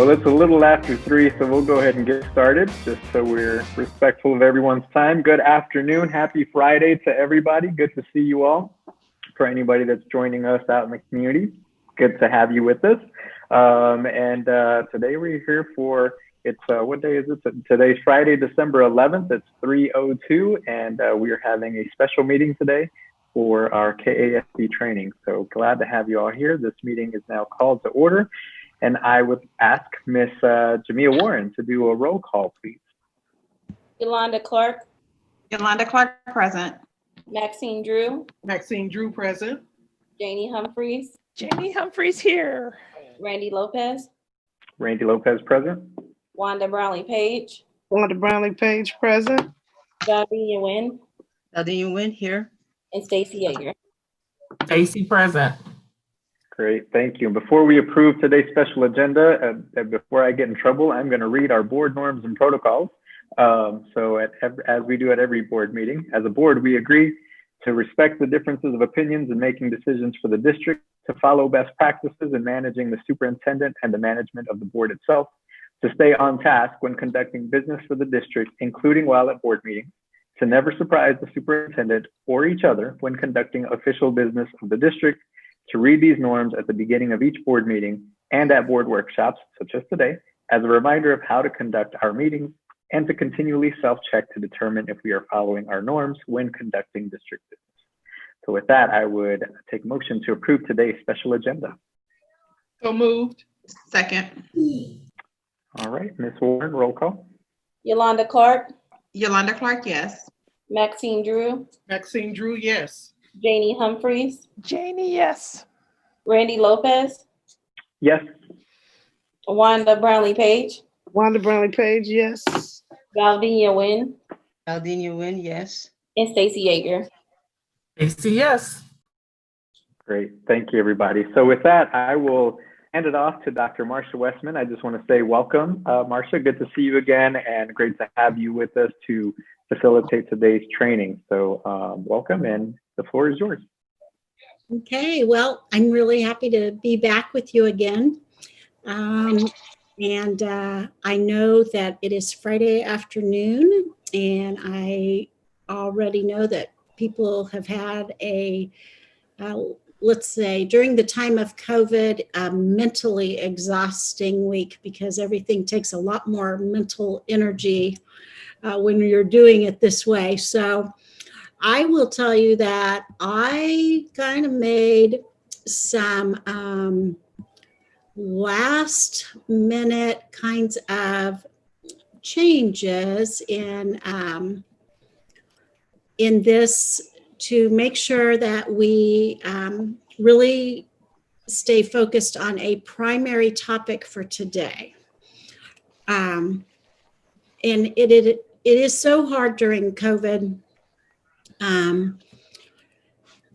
well, it's a little after 3, so we'll go ahead and get started, just so we're respectful of everyone's time. Good afternoon. Happy Friday to everybody. Good to see you all. For anybody that's joining us out in the community, good to have you with us. Today we're here for, what day is it? Today's Friday, December 11th. It's 3:02, and we are having a special meeting today for our KASD training. So glad to have you all here. This meeting is now called to order. And I would ask Miss Jamia Warren to do a roll call, please. Yolanda Clark. Yolanda Clark, present. Maxine Drew. Maxine Drew, present. Janie Humphreys. Janie Humphreys here. Randy Lopez. Randy Lopez, present. Wanda Brownlee Page. Wanda Brownlee Page, present. Daldinia Nguyen. Daldinia Nguyen here. And Stacy Yeager. Stacy, present. Great, thank you. Before we approve today's special agenda, before I get in trouble, I'm going to read our board norms and protocols. As we do at every board meeting, as a board, we agree to respect the differences of opinions in making decisions for the district, to follow best practices in managing the superintendent and the management of the board itself, to stay on task when conducting business for the district, including while at board meetings, to never surprise the superintendent or each other when conducting official business of the district, to read these norms at the beginning of each board meeting and at board workshops, such as today, as a reminder of how to conduct our meetings, and to continually self-check to determine if we are following our norms when conducting district business. So with that, I would take motion to approve today's special agenda. So moved. Second. All right, Ms. Warren, roll call. Yolanda Clark. Yolanda Clark, yes. Maxine Drew. Maxine Drew, yes. Janie Humphreys. Janie, yes. Randy Lopez. Yes. Wanda Brownlee Page. Wanda Brownlee Page, yes. Daldinia Nguyen. Daldinia Nguyen, yes. And Stacy Yeager. Stacy, yes. Great, thank you, everybody. So with that, I will hand it off to Dr. Marsha Westman. I just want to say welcome, Marsha. Good to see you again, and great to have you with us to facilitate today's training. So welcome, and the floor is yours. Okay, well, I'm really happy to be back with you again. I know that it is Friday afternoon, and I already know that people have had let's say, during the time of COVID, a mentally exhausting week, because everything takes a lot more mental energy when you're doing it this way. So I will tell you that I kind of made some last minute kinds of changes in this to make sure that we really stay focused on a primary topic for today. And it is so hard during COVID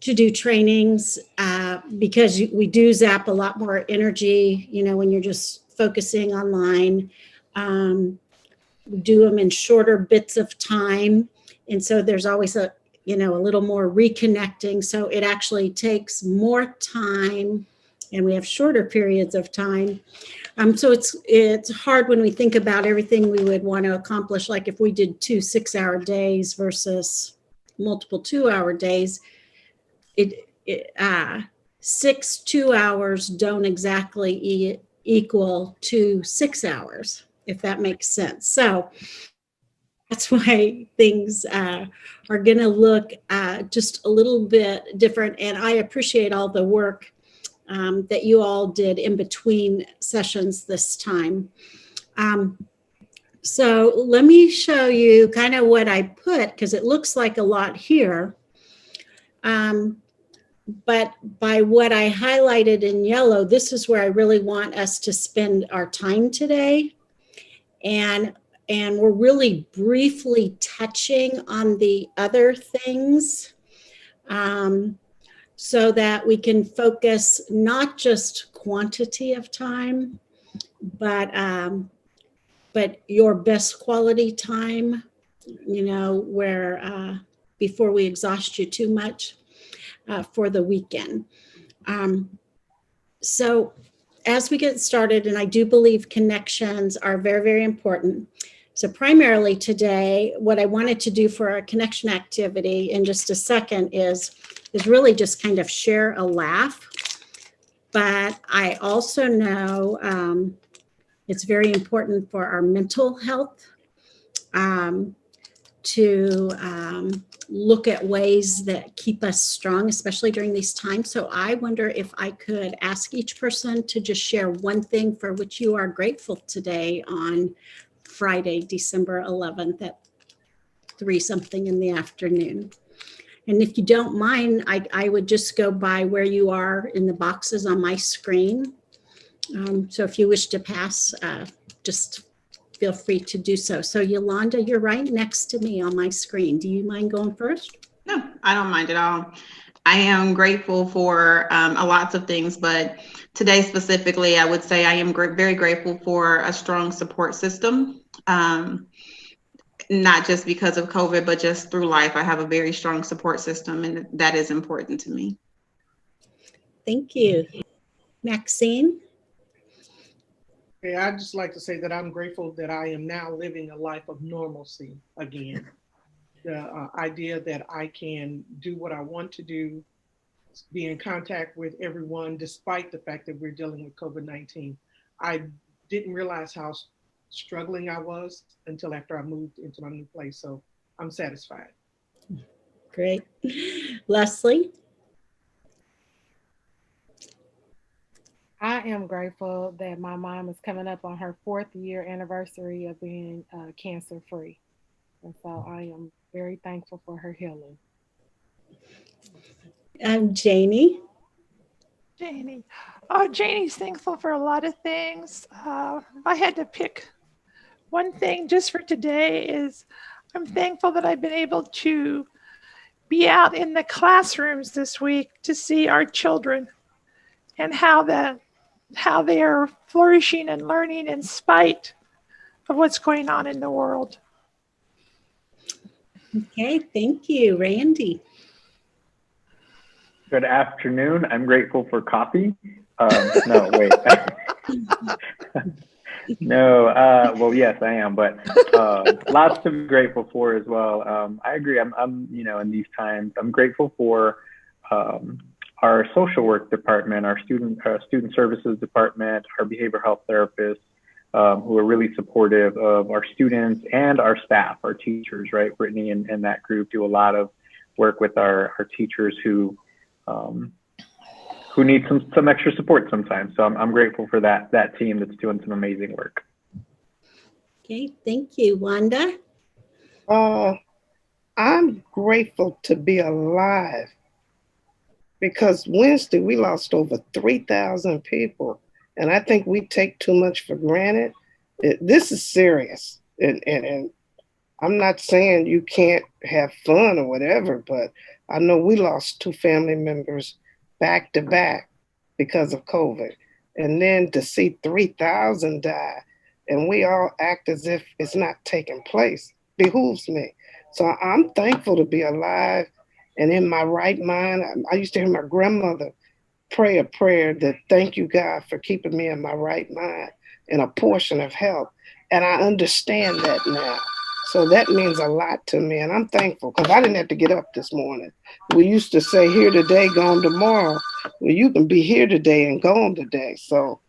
to do trainings because we do zap a lot more energy, when you're just focusing online. We do them in shorter bits of time. And so there's always a little more reconnecting. So it actually takes more time, and we have shorter periods of time. So it's hard when we think about everything we would want to accomplish. Like if we did 2 6-hour days versus multiple 2-hour days, 6 2-hours don't exactly equal to 6 hours, if that makes sense. So that's why things are going to look just a little bit different. And I appreciate all the work that you all did in between sessions this time. So let me show you kind of what I put, because it looks like a lot here. But by what I highlighted in yellow, this is where I really want us to spend our time today. And we're really briefly touching on the other things so that we can focus not just quantity of time, but your best quality time, where before we exhaust you too much for the weekend. So as we get started, and I do believe connections are very, very important. So primarily today, what I wanted to do for our connection activity in just a second is really just kind of share a laugh. But I also know it's very important for our mental health to look at ways that keep us strong, especially during these times. So I wonder if I could ask each person to just share one thing for which you are grateful today on Friday, December 11th at 3-something in the afternoon. And if you don't mind, I would just go by where you are in the boxes on my screen. So if you wish to pass, just feel free to do so. So Yolanda, you're right next to me on my screen. Do you mind going first? No, I don't mind at all. I am grateful for lots of things, but today specifically, I would say I am very grateful for a strong support system. Not just because of COVID, but just through life. I have a very strong support system, and that is important to me. Thank you. Maxine? Yeah, I'd just like to say that I'm grateful that I am now living a life of normalcy again. The idea that I can do what I want to do, be in contact with everyone, despite the fact that we're dealing with COVID-19. I didn't realize how struggling I was until after I moved into my new place. So I'm satisfied. Great. Leslie? I am grateful that my mom is coming up on her 4th year anniversary of being cancer free. And so I am very thankful for her healing. Janie? Janie. Janie's thankful for a lot of things. If I had to pick one thing just for today is I'm thankful that I've been able to be out in the classrooms this week to see our children and how they are flourishing and learning in spite of what's going on in the world. Okay, thank you. Randy? Good afternoon. I'm grateful for coffee. No, wait. No, well, yes, I am, but lots to be grateful for as well. I agree. I'm, in these times, I'm grateful for our social work department, our student services department, our behavioral health therapists, who are really supportive of our students and our staff, our teachers, right? Brittany and that group do a lot of work with our teachers who need some extra support sometimes. So I'm grateful for that team that's doing some amazing work. Okay, thank you. Wanda? I'm grateful to be alive because Wednesday we lost over 3,000 people. And I think we take too much for granted. This is serious. And I'm not saying you can't have fun or whatever, but I know we lost 2 family members back to back because of COVID. And then to see 3,000 die and we all act as if it's not taking place behooves me. So I'm thankful to be alive and in my right mind. I used to hear my grandmother pray a prayer that thank you, God, for keeping me in my right mind and a portion of health. And I understand that now. So that means a lot to me. And I'm thankful because I didn't have to get up this morning. We used to say here today, gone tomorrow. Well, you can be here today and gone today. So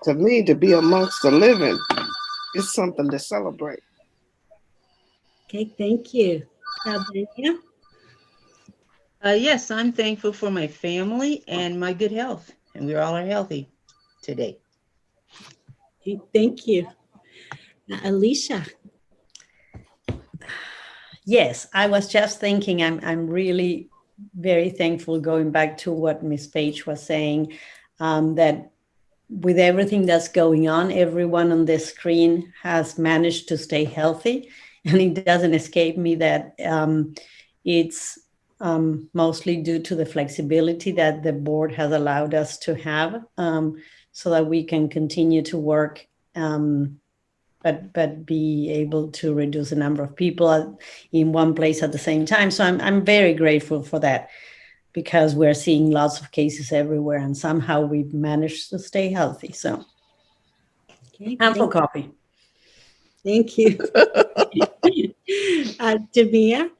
to me, to be amongst the living is something to celebrate. Okay, thank you. Dania? Yes, I'm thankful for my family and my good health. And we all are healthy today. Okay, thank you. Alicia? Yes, I was just thinking I'm really very thankful, going back to what Ms. Page was saying, that with everything that's going on, everyone on the screen has managed to stay healthy. And it doesn't escape me that it's mostly due to the flexibility that the board has allowed us to have, so that we can continue to work, but be able to reduce the number of people in one place at the same time. So I'm very grateful for that. because we're seeing lots of cases everywhere, and somehow we've managed to stay healthy. So, Okay, ample coffee. thank you. Damia?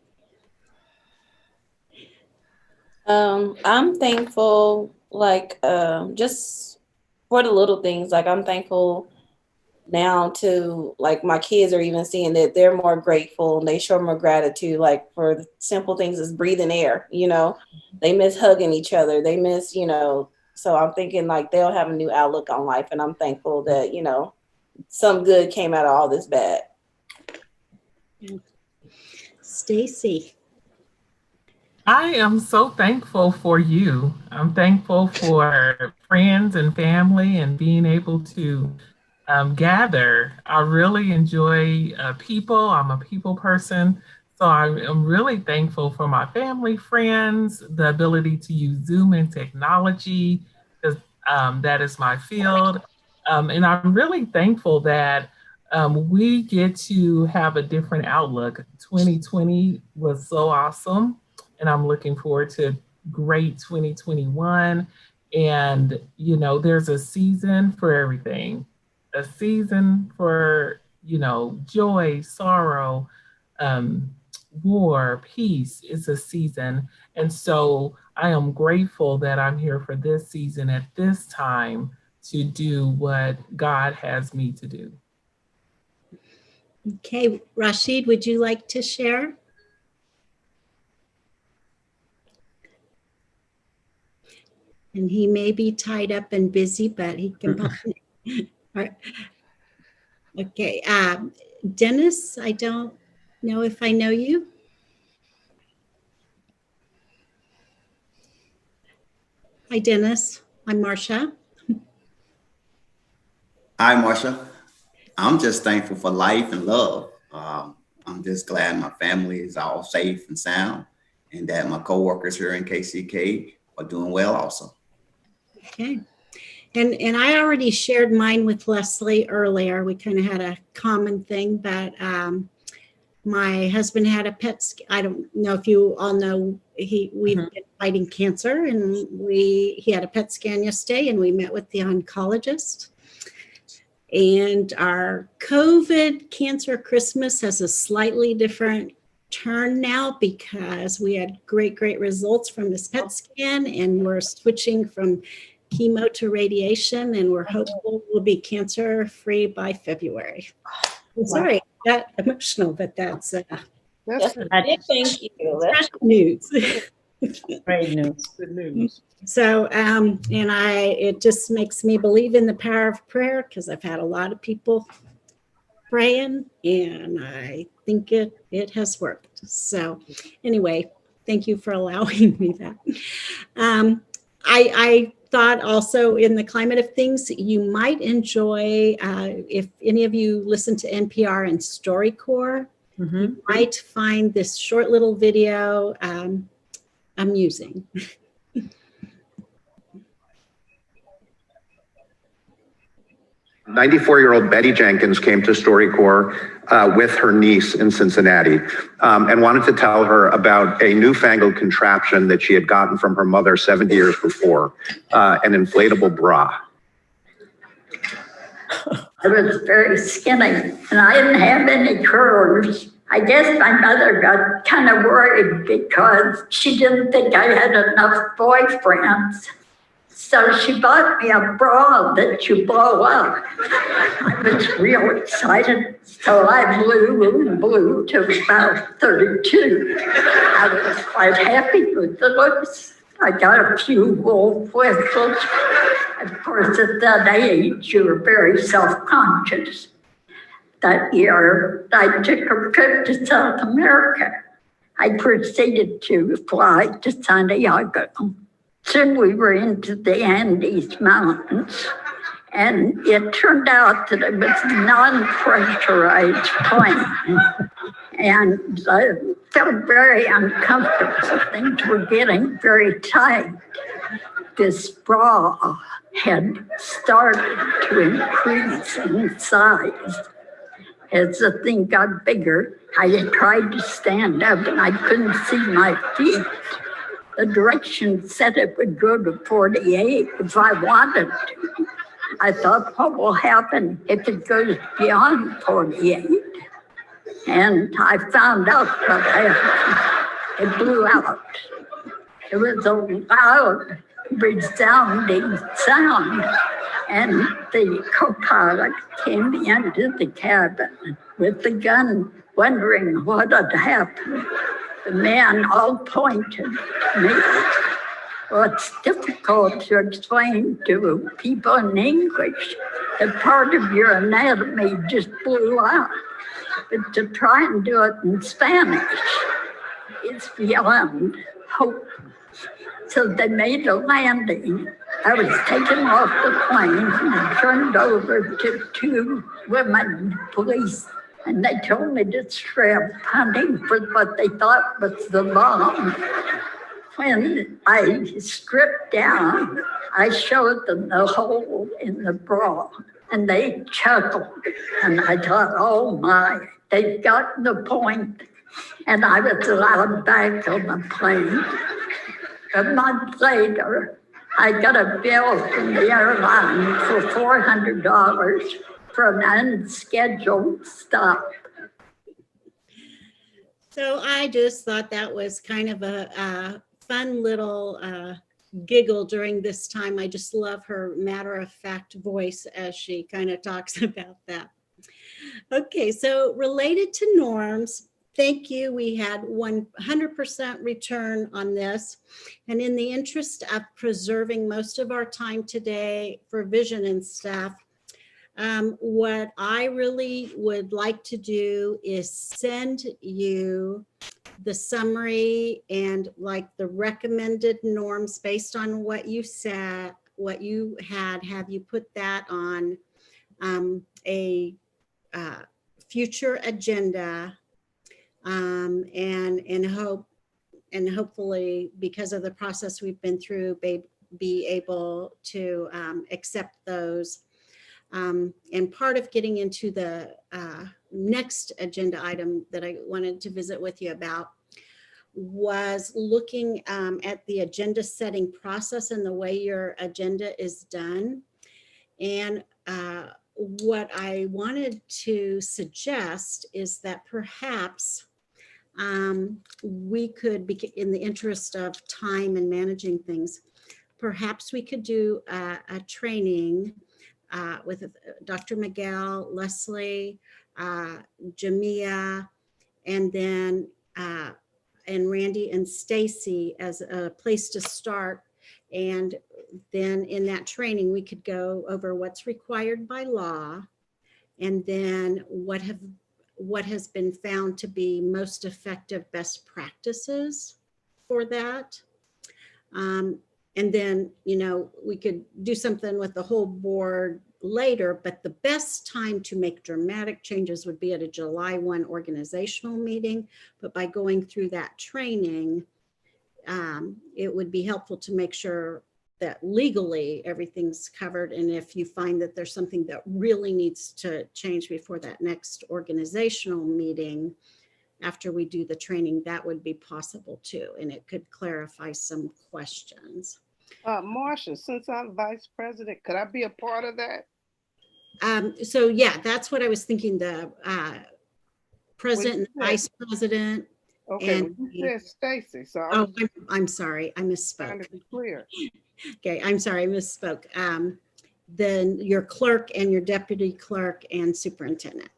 I'm thankful, like, just for the little things. Like, I'm thankful now to, like, my kids are even seeing that they're more grateful and they show more gratitude, like, for the simple things as breathing air, you know, they miss hugging each other. They miss, you know, so I'm thinking like they'll have a new outlook on life. And I'm thankful that, you know, some good came out of all this bad. Stacy? I am so thankful for you. I'm thankful for friends and family and being able to gather. I really enjoy people. I'm a people person. So I'm really thankful for my family, friends, the ability to use Zoom and technology, because that is my field. And I'm really thankful that we get to have a different outlook. 2020 was so awesome, and I'm looking forward to great 2021. And, you know, there's a season for everything, a season for, you know, joy, sorrow, war, peace. It's a season. And so I am grateful that I'm here for this season at this time to do what God has me to do. Okay, Rashid, would you like to share? And he may be tied up and busy, but he can pop in. All right. Okay, Dennis, I don't know if I know you. Hi, Dennis. I'm Marcia. Hi, Marsha. I'm just thankful for life and love. I'm just glad my family is all safe and sound, and that my coworkers here in KCK are doing well also. Okay. And I already shared mine with Leslie earlier. We kind of had a common thing, but my husband had a PET. I don't know if you all know, we've been fighting cancer, and he had a PET scan yesterday, and we met with the oncologist. And our COVID cancer Christmas has a slightly different turn now because we had great results from this PET scan, and we're switching from chemo to radiation, and we're hopeful we'll be cancer free by February. I'm sorry, got emotional, but that's Thank you. fresh news. Great news. Good news. So, it just makes me believe in the power of prayer, because I've had a lot of people praying, and I think it has worked. So anyway, thank you for allowing me that. I thought also, in the climate of things, you might enjoy, if any of you listen to NPR and StoryCorps, you might find this short little video amusing. 94-year-old Betty Jenkins came to StoryCorps with her niece in Cincinnati and wanted to tell her about a newfangled contraption that she had gotten from her mother 70 years before, an inflatable bra. I was very skinny and I didn't have any curves. I guess my mother got kind of worried because she didn't think I had enough boyfriends. So she bought me a bra that you blow up. I was real excited. So I blew to about 32. I was quite happy with the looks. I got a few wool whistles. Of course, at that age, you were very self-conscious. That year, I took a trip to South America. I proceeded to fly to Santiago. Soon we were into the Andes Mountains, and it turned out that it was a non-pressurized plane. And I felt very uncomfortable. Things were getting very tight. This bra had started to increase in size. As the thing got bigger, I had tried to stand up and I couldn't see my feet. the directions said it would go to 48 if I wanted to. I thought, what will happen if it goes beyond 48? And I found out that it blew out. It was a loud, resounding sound. And the co-pilot came into the cabin with the gun, wondering what had happened. The man all pointed to me. Well, it's difficult to explain to people in English that part of your anatomy just blew out. But to try and do it in Spanish is beyond hope. So they made a landing. I was taken off the plane and turned over to 2 women police. And they told me to strip, hunting for what they thought was the bomb. When I stripped down, I showed them the hole in the bra, and they chuckled. And I thought, oh my, they've gotten the point. And I was allowed back on the plane. A month later, I got a bill from the airline for $400 for an unscheduled stop. So I just thought that was kind of a fun little giggle during this time. I just love her matter-of-fact voice as she kind of talks about that. Okay, so related to norms, thank you. We had 100% return on this. And in the interest of preserving most of our time today for vision and stuff, what I really would like to do is send you the summary and like the recommended norms based on what you said, what you had, have you put that on a future agenda, and hopefully because of the process we've been through, be able to accept those. And part of getting into the next agenda item that I wanted to visit with you about was looking at the agenda setting process and the way your agenda is done. And what I wanted to suggest is that perhaps we could, in the interest of time and managing things, perhaps we could do a training with Dr. Miguel, Leslie, Jamia, and then and Randy and Stacy as a place to start. And then in that training, we could go over what's required by law, and then what has been found to be most effective best practices for that. And then, you know, we could do something with the whole board later, but the best time to make dramatic changes would be at a July 1 organizational meeting. But by going through that training, it would be helpful to make sure that legally everything's covered. And if you find that there's something that really needs to change before that next organizational meeting, after we do the training, that would be possible too. And it could clarify some questions. Marcia, since I'm vice president, could I be a part of that? So yeah, that's what I was thinking, the president and the vice president. Okay, and well, you said Stacy, so I'm sorry, I misspoke. trying to be clear. Okay, I'm sorry, I misspoke. Then your clerk and your deputy clerk and superintendent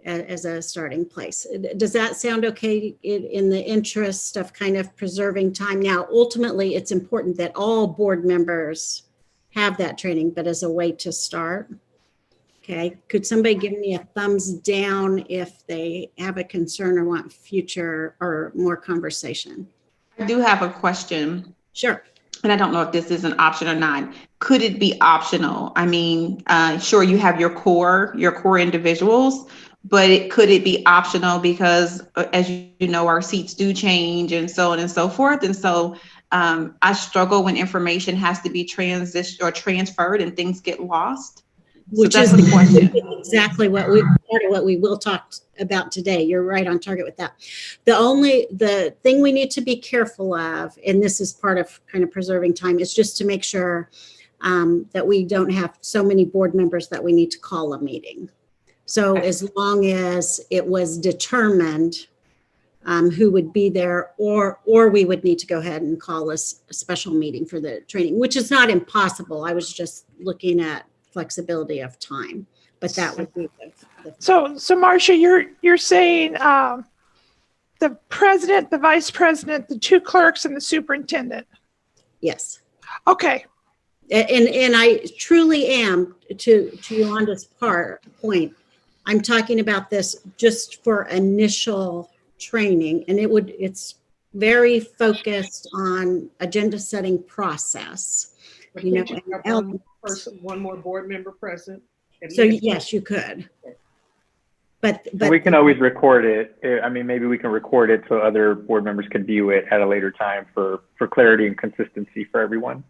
as a starting place. Does that sound okay in the interest of kind of preserving time? Now, ultimately, it's important that all board members have that training, but as a way to start. Okay, could somebody give me a thumbs down if they have a concern or want future or more conversation? I do have a question. Sure. And I don't know if this is an option or not. Could it be optional? I mean, sure, you have your core individuals, but could it be optional? Because as you know, our seats do change and so on and so forth. And so I struggle when information has to be transitioned or transferred and things get lost. which that's is the question. exactly what we will talk about today. You're right on target with that. The thing we need to be careful of, and this is part of kind of preserving time, is just to make sure that we don't have so many board members that we need to call a meeting. So as long as it was determined who would be there, or we would need to go ahead and call a special meeting for the training, which is not impossible. I was just looking at flexibility of time, but that would be So Marcia, you're saying the president, the vice president, the two clerks, and the superintendent. yes. Okay. And I truly am, to Yolanda's point, I'm talking about this just for initial training, and it's very focused on agenda setting process. But can't you have one more board member present? So yes, you could. But we can always record it. I mean, maybe we can record it so other board members can view it at a later time for clarity and consistency for everyone.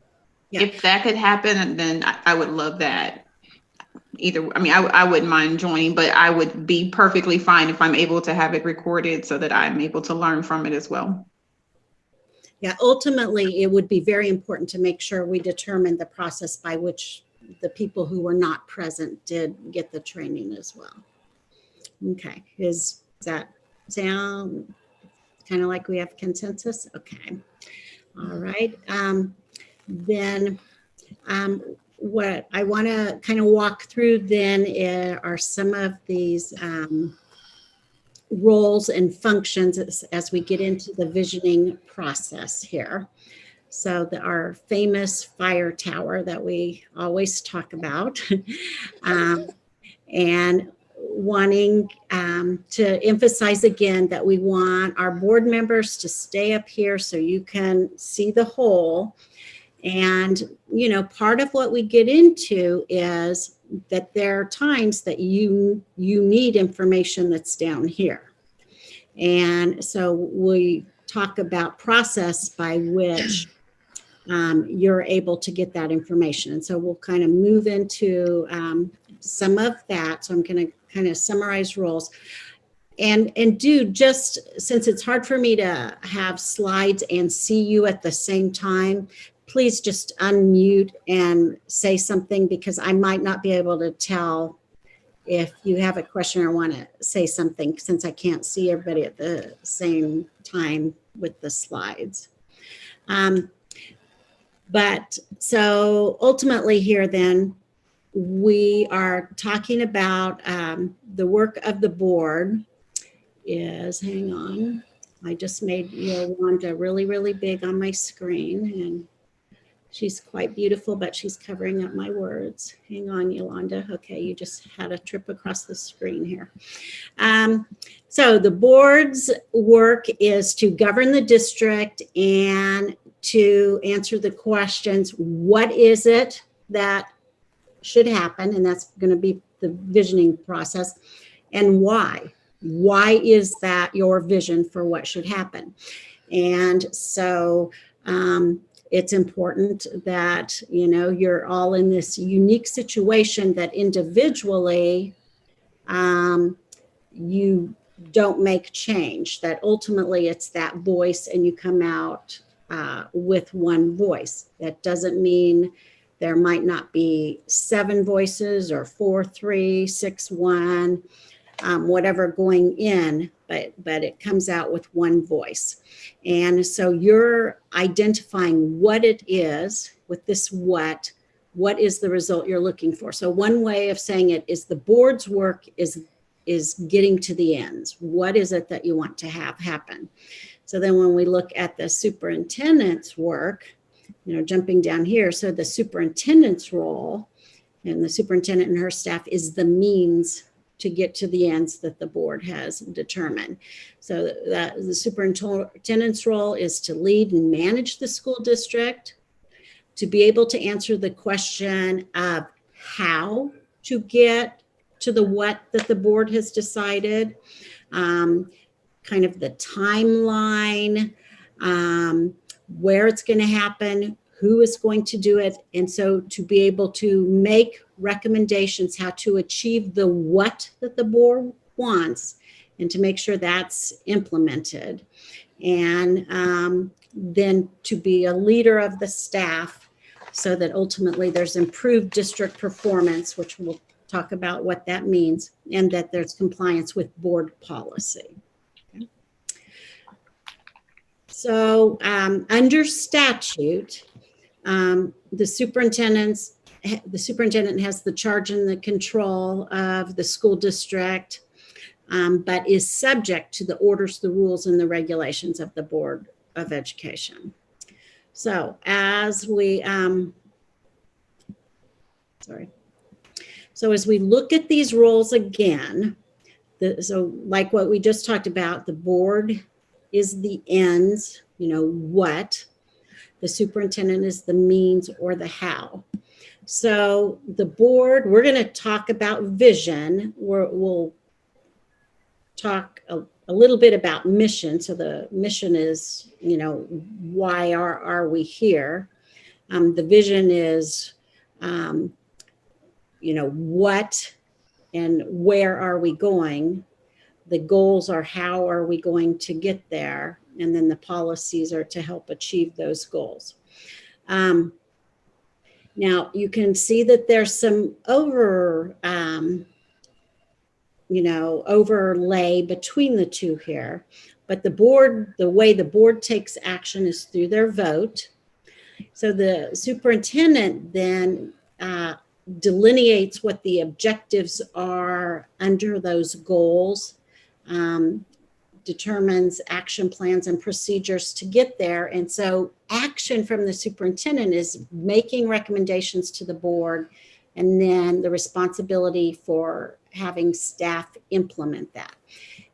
Yeah. If that could happen, then I would love that. I wouldn't mind joining, but I would be perfectly fine if I'm able to have it recorded so that I'm able to learn from it as well. Yeah, ultimately, it would be very important to make sure we determine the process by which the people who were not present did get the training as well. Okay, does that sound kind of like we have consensus? Okay, all right. Then what I want to kind of walk through then are some of these roles and functions as we get into the visioning process here. So our famous fire tower that we always talk about, and wanting to emphasize again that we want our board members to stay up here so you can see the whole. And, part of what we get into is that there are times that you need information that's down here. And so we talk about process by which you're able to get that information. And so we'll kind of move into some of that. So I'm going to kind of summarize roles. And do, just since it's hard for me to have slides and see you at the same time, please just unmute and say something, because I might not be able to tell if you have a question or want to say something, since I can't see everybody at the same time with the slides. But so ultimately here then, we are talking about the work of the board is, hang on, I just made Yolanda really, really big on my screen, and she's quite beautiful, but she's covering up my words. Hang on, Yolanda. Okay, you just had a trip across the screen here. So the board's work is to govern the district and to answer the questions, what is it that should happen? And that's going to be the visioning process. And why? Why is that your vision for what should happen? And so it's important that, you're all in this unique situation that individually you don't make change, that ultimately it's that voice and you come out with one voice. That doesn't mean there might not be 7 voices or 4, 3, 6, 1, whatever going in, but it comes out with one voice. And so you're identifying what it is with this what is the result you're looking for. So one way of saying it is the board's work is getting to the ends. What is it that you want to have happen? So then when we look at the superintendent's work, jumping down here, so the superintendent's role and the superintendent and her staff is the means to get to the ends that the board has determined. So the superintendent's role is to lead and manage the school district, to be able to answer the question of how to get to the what that the board has decided, kind of the timeline, where it's going to happen, who is going to do it. And so to be able to make recommendations how to achieve the what that the board wants and to make sure that's implemented. And then to be a leader of the staff so that ultimately there's improved district performance, which we'll talk about what that means, and that there's compliance with board policy. Okay. So under statute, the superintendent has the charge and the control of the school district, but is subject to the orders, the rules, and the regulations of the Board of Education. So as we, So as we look at these roles again, so like what we just talked about, the board is the ends, what. The superintendent is the means or the how. So the board, we're going to talk about vision. We'll talk a little bit about mission. So the mission is, why are we here? The vision is, what and where are we going? The goals are how are we going to get there? And then the policies are to help achieve those goals. Now you can see that there's some overlay between the two here, but the way the board takes action is through their vote. So the superintendent then delineates what the objectives are under those goals, determines action plans and procedures to get there. And so action from the superintendent is making recommendations to the board, and then the responsibility for having staff implement that.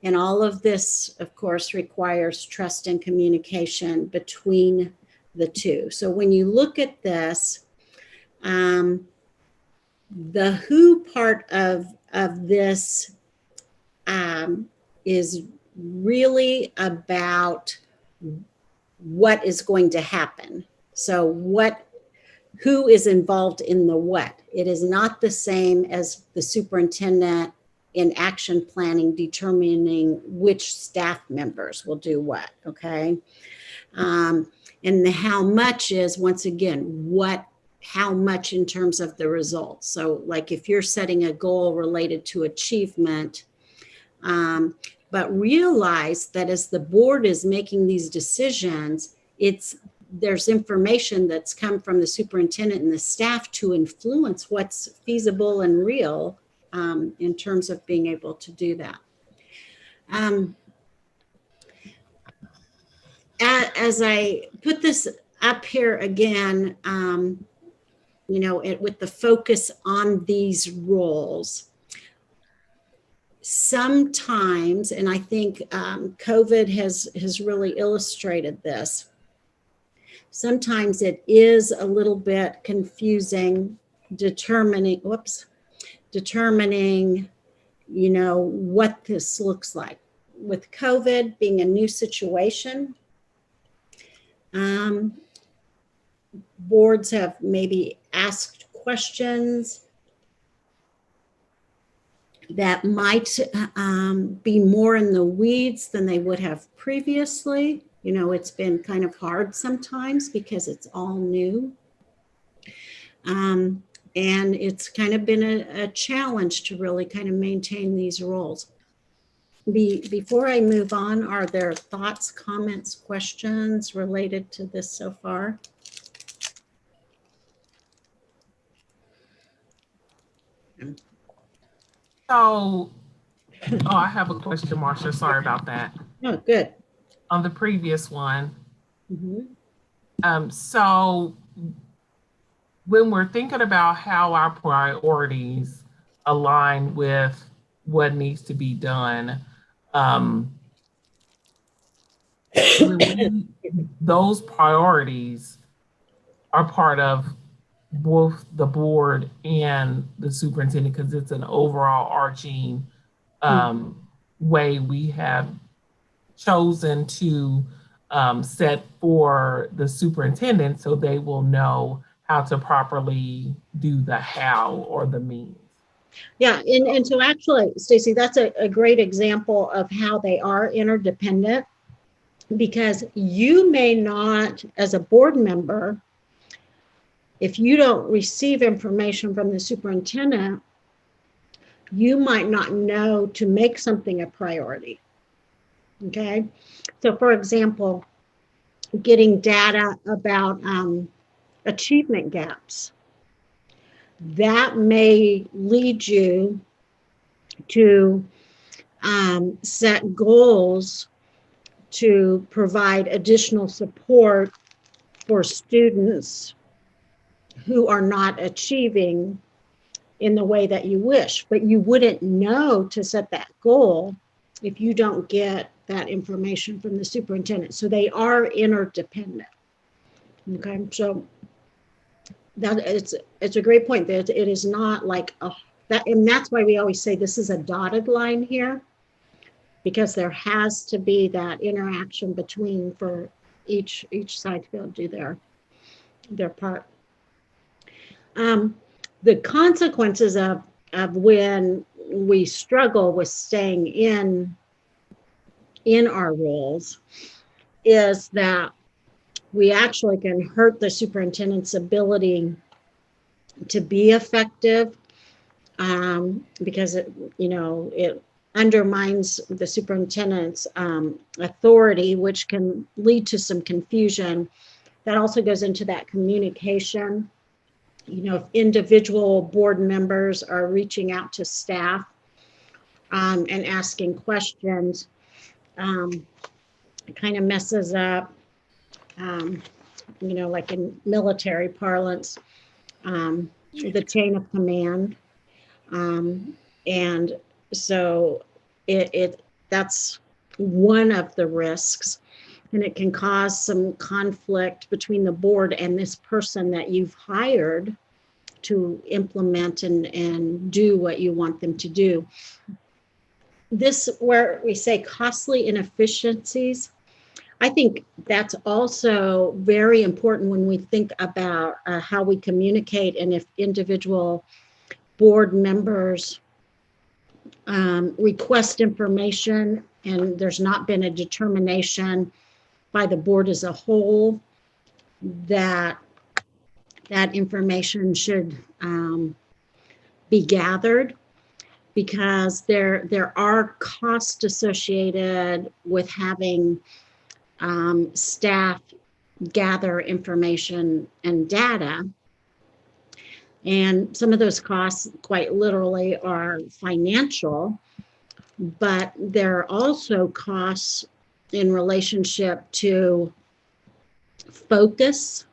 And all of this, of course, requires trust and communication between the two. So when you look at this, the who part of this is really about what is going to happen. So who is involved in the what? It is not the same as the superintendent in action planning determining which staff members will do what, okay? And the how much is, once again, how much in terms of the results. So like if you're setting a goal related to achievement, but realize that as the board is making these decisions, there's information that's come from the superintendent and the staff to influence what's feasible and real in terms of being able to do that. As I put this up here again, with the focus on these roles, sometimes, and I think COVID has really illustrated this, sometimes it is a little bit confusing determining, what this looks like. With COVID being a new situation, boards have maybe asked questions that might be more in the weeds than they would have previously. It's been kind of hard sometimes because it's all new. And it's kind of been a challenge to really kind of maintain these roles. Before I move on, are there thoughts, comments, questions related to this so far? So, I have a question, Marcia. Sorry about that. Oh, good. On the previous one. Mm-hmm. So when we're thinking about how our priorities align with what needs to be done, those priorities are part of both the board and the superintendent, because it's an overall arching way we have chosen to set for the superintendent so they will know how to properly do the how or the means. Yeah, and so actually, Stacy, that's a great example of how they are interdependent, because you may not, as a board member, if you don't receive information from the superintendent, you might not know to make something a priority. Okay, so for example, getting data about achievement gaps, that may lead you to set goals to provide additional support for students who are not achieving in the way that you wish. But you wouldn't know to set that goal if you don't get that information from the superintendent. So they are interdependent. Okay, so that it's a great point that it is not like that, and that's why we always say this is a dotted line here, because there has to be that interaction between for each side to be able to do their part. The consequences of when we struggle with staying in our roles is that we actually can hurt the superintendent's ability to be effective, because it undermines the superintendent's authority, which can lead to some confusion. That also goes into that communication. If individual board members are reaching out to staff and asking questions, it kind of messes up, like in military parlance, the chain of command. And so that's one of the risks, and it can cause some conflict between the board and this person that you've hired to implement and do what you want them to do. This, where we say costly inefficiencies, I think that's also very important when we think about how we communicate, and if individual board members request information and there's not been a determination by the board as a whole that information should be gathered, because there are costs associated with having staff gather information and data. And some of those costs quite literally are financial, but there are also costs in relationship to focus.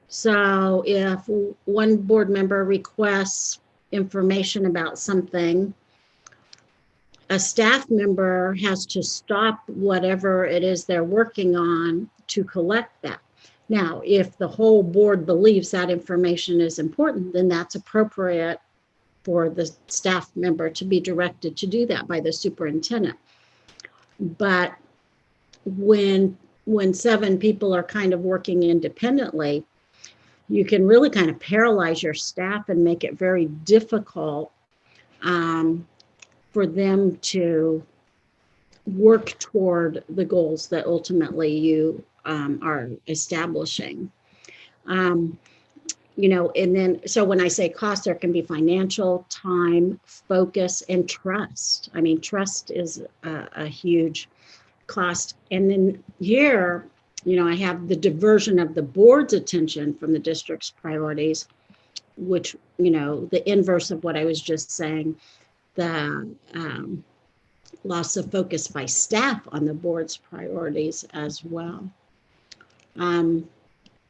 So if one board member requests information about something, a staff member has to stop whatever it is they're working on to collect that. Now, if the whole board believes that information is important, then that's appropriate for the staff member to be directed to do that by the superintendent. But when 7 people are kind of working independently, you can really kind of paralyze your staff and make it very difficult for them to work toward the goals that ultimately you are establishing. And then, so when I say cost, there can be financial, time, focus, and trust. I mean, trust is a huge cost. And then here, I have the diversion of the board's attention from the district's priorities, which, the inverse of what I was just saying, the loss of focus by staff on the board's priorities as well.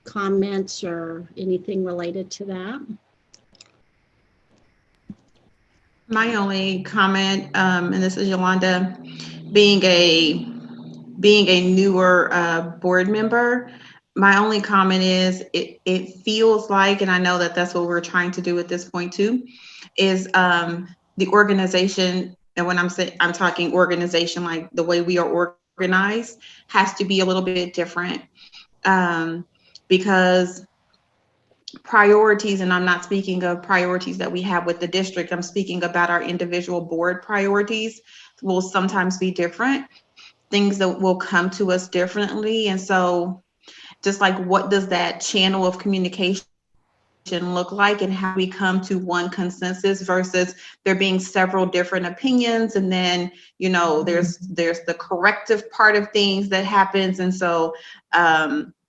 Comments or anything related to that? My only comment, and this is Yolanda, being a newer board member, my only comment is it feels like, and I know that that's what we're trying to do at this point too, is the organization. And when I'm talking organization, like the way we are organized has to be a little bit different, because priorities, and I'm not speaking of priorities that we have with the district, I'm speaking about our individual board priorities, will sometimes be different. Things that will come to us differently. And so just like, what does that channel of communication look like, and how we come to one consensus versus there being several different opinions, and then there's the corrective part of things that happens, and so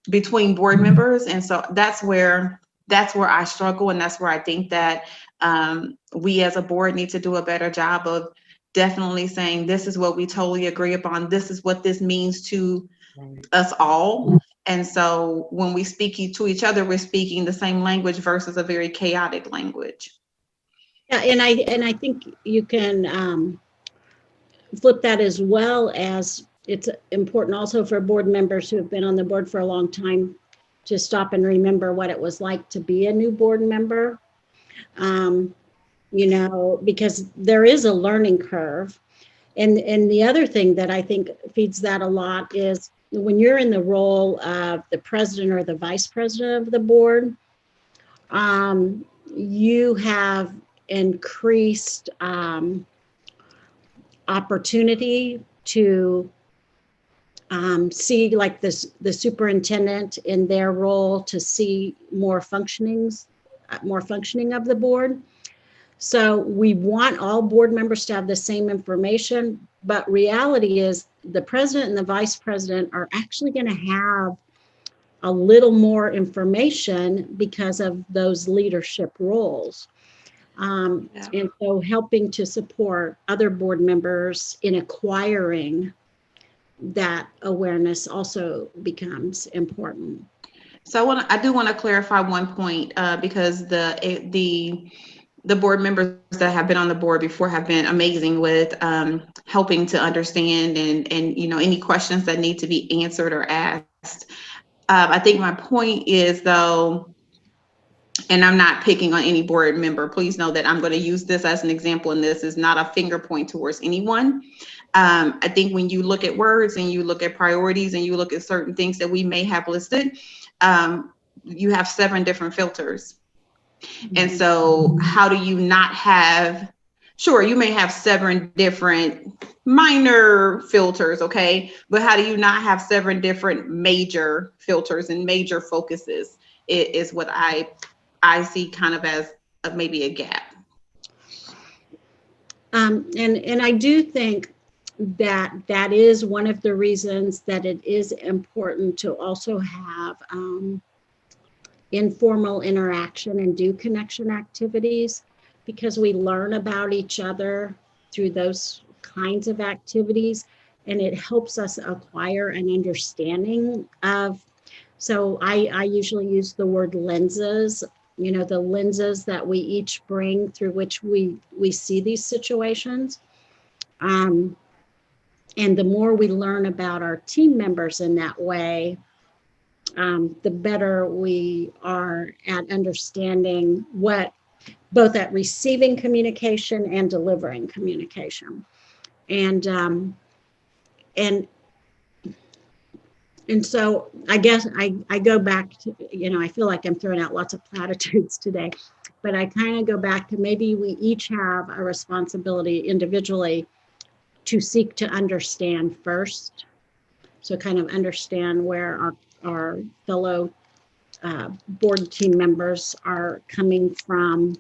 between board members. And so that's where I struggle, and that's where I think that we as a board need to do a better job of definitely saying, this is what we totally agree upon, this is what this means to us all. And so when we speak to each other, we're speaking the same language versus a very chaotic language. Yeah, and I think you can flip that, as well as it's important also for board members who have been on the board for a long time to stop and remember what it was like to be a new board member. Because there is a learning curve. And the other thing that I think feeds that a lot is when you're in the role of the president or the vice president of the board, you have increased opportunity to see, like the superintendent in their role, to see more functioning of the board. So we want all board members to have the same information, but reality is the president and the vice president are actually going to have a little more information because of those leadership roles. And so helping to support other board members in acquiring that awareness also becomes important. So I do want to clarify one point, because the board members that have been on the board before have been amazing with helping to understand and any questions that need to be answered or asked. I think my point is, though, and I'm not picking on any board member, please know that I'm going to use this as an example, and this is not a finger point towards anyone. I think when you look at words and you look at priorities and you look at certain things that we may have listed, you have 7 different filters. And so how do you not have, sure, you may have 7 different minor filters, okay, but how do you not have 7 different major filters and major focuses is what I see kind of as maybe a gap. And I do think that is one of the reasons that it is important to also have informal interaction and do connection activities, because we learn about each other through those kinds of activities, and it helps us acquire an understanding of. So I usually use the word lenses, the lenses that we each bring through which we see these situations. And the more we learn about our team members in that way, the better we are at understanding both at receiving communication and delivering communication. And so I guess I go back to, I feel like I'm throwing out lots of platitudes today, but I kind of go back to maybe we each have a responsibility individually to seek to understand first. So kind of understand where our fellow board team members are coming from,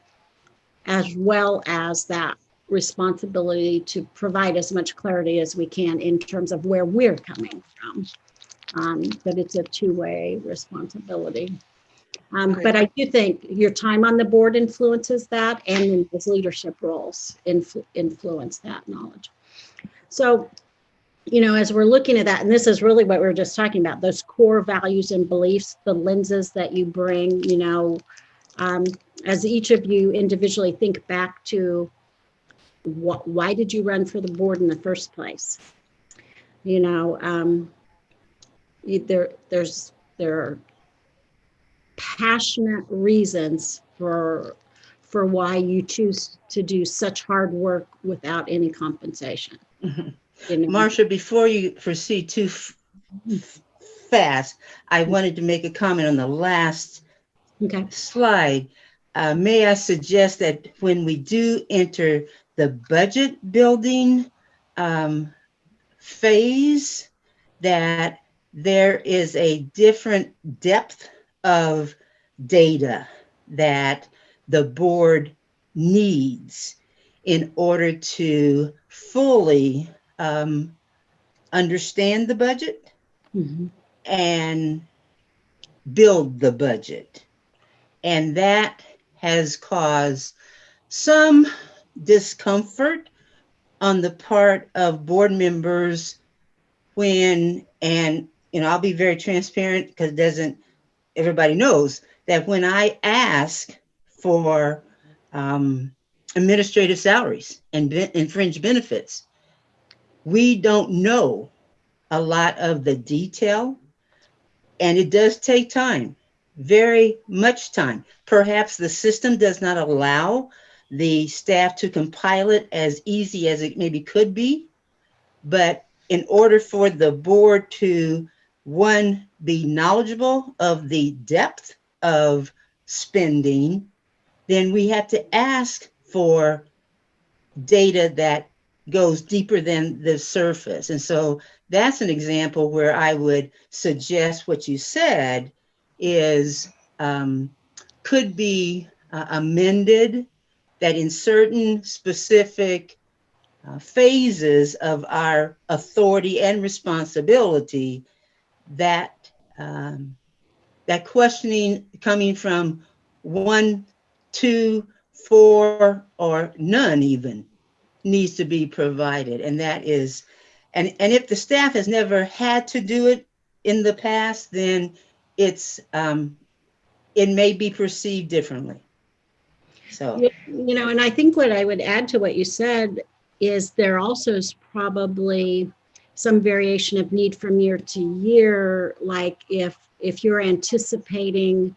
as well as that responsibility to provide as much clarity as we can in terms of where we're coming from. But it's a two-way responsibility. But I do think your time on the board influences that, and those leadership roles influence that knowledge. So, as we're looking at that, and this is really what we were just talking about, those core values and beliefs, the lenses that you bring, as each of you individually think back to why did you run for the board in the first place? There are passionate reasons for why you choose to do such hard work without any compensation. You know, Marcia, before you proceed too fast, I wanted to make a comment on the last okay. slide. May I suggest that when we do enter the budget building phase, that there is a different depth of data that the board needs in order to fully understand the budget Mhm. and build the budget. And that has caused some discomfort on the part of board members when, and I'll be very transparent because it doesn't, everybody knows that when I ask for administrative salaries and fringe benefits, we don't know a lot of the detail, and it does take time, very much time. Perhaps the system does not allow the staff to compile it as easy as it maybe could be, but in order for the board to, one, be knowledgeable of the depth of spending, then we have to ask for data that goes deeper than the surface. And so that's an example where I would suggest what you said is could be amended, that in certain specific phases of our authority and responsibility, that that questioning coming from 1, 2, 4, or none even needs to be provided. And that is, and if the staff has never had to do it in the past, then it's it may be perceived differently. So, And I think what I would add to what you said is there also is probably some variation of need from year to year. Like if you're anticipating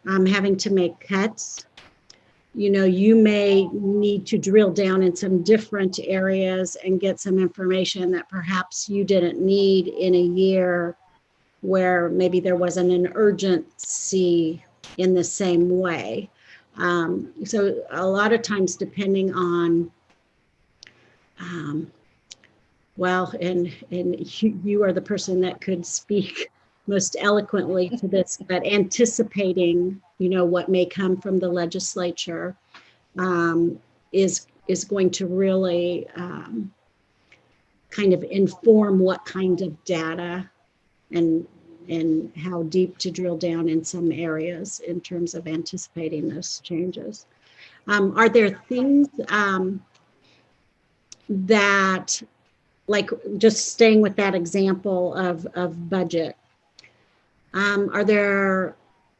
having to make cuts, you may need to drill down in some different areas and get some information that perhaps you didn't need in a year where maybe there wasn't an urgency in the same way. So a lot of times, depending on, and you are the person that could speak most eloquently to this, but anticipating, what may come from the legislature is going to really kind of inform what kind of data and how deep to drill down in some areas in terms of anticipating those changes. Are there things that, like just staying with that example of budget, are there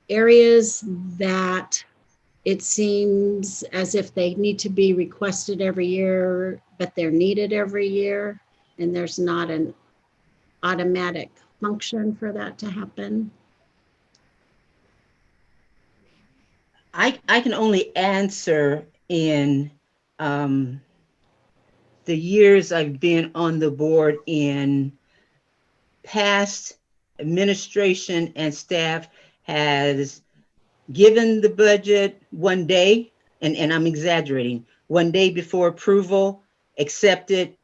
areas that it seems as if they need to be requested every year, but they're needed every year, and there's not an automatic function for that to happen? I can only answer in the years I've been on the board. In past administration and staff has given the budget one day, and I'm exaggerating, one day before approval, accept it,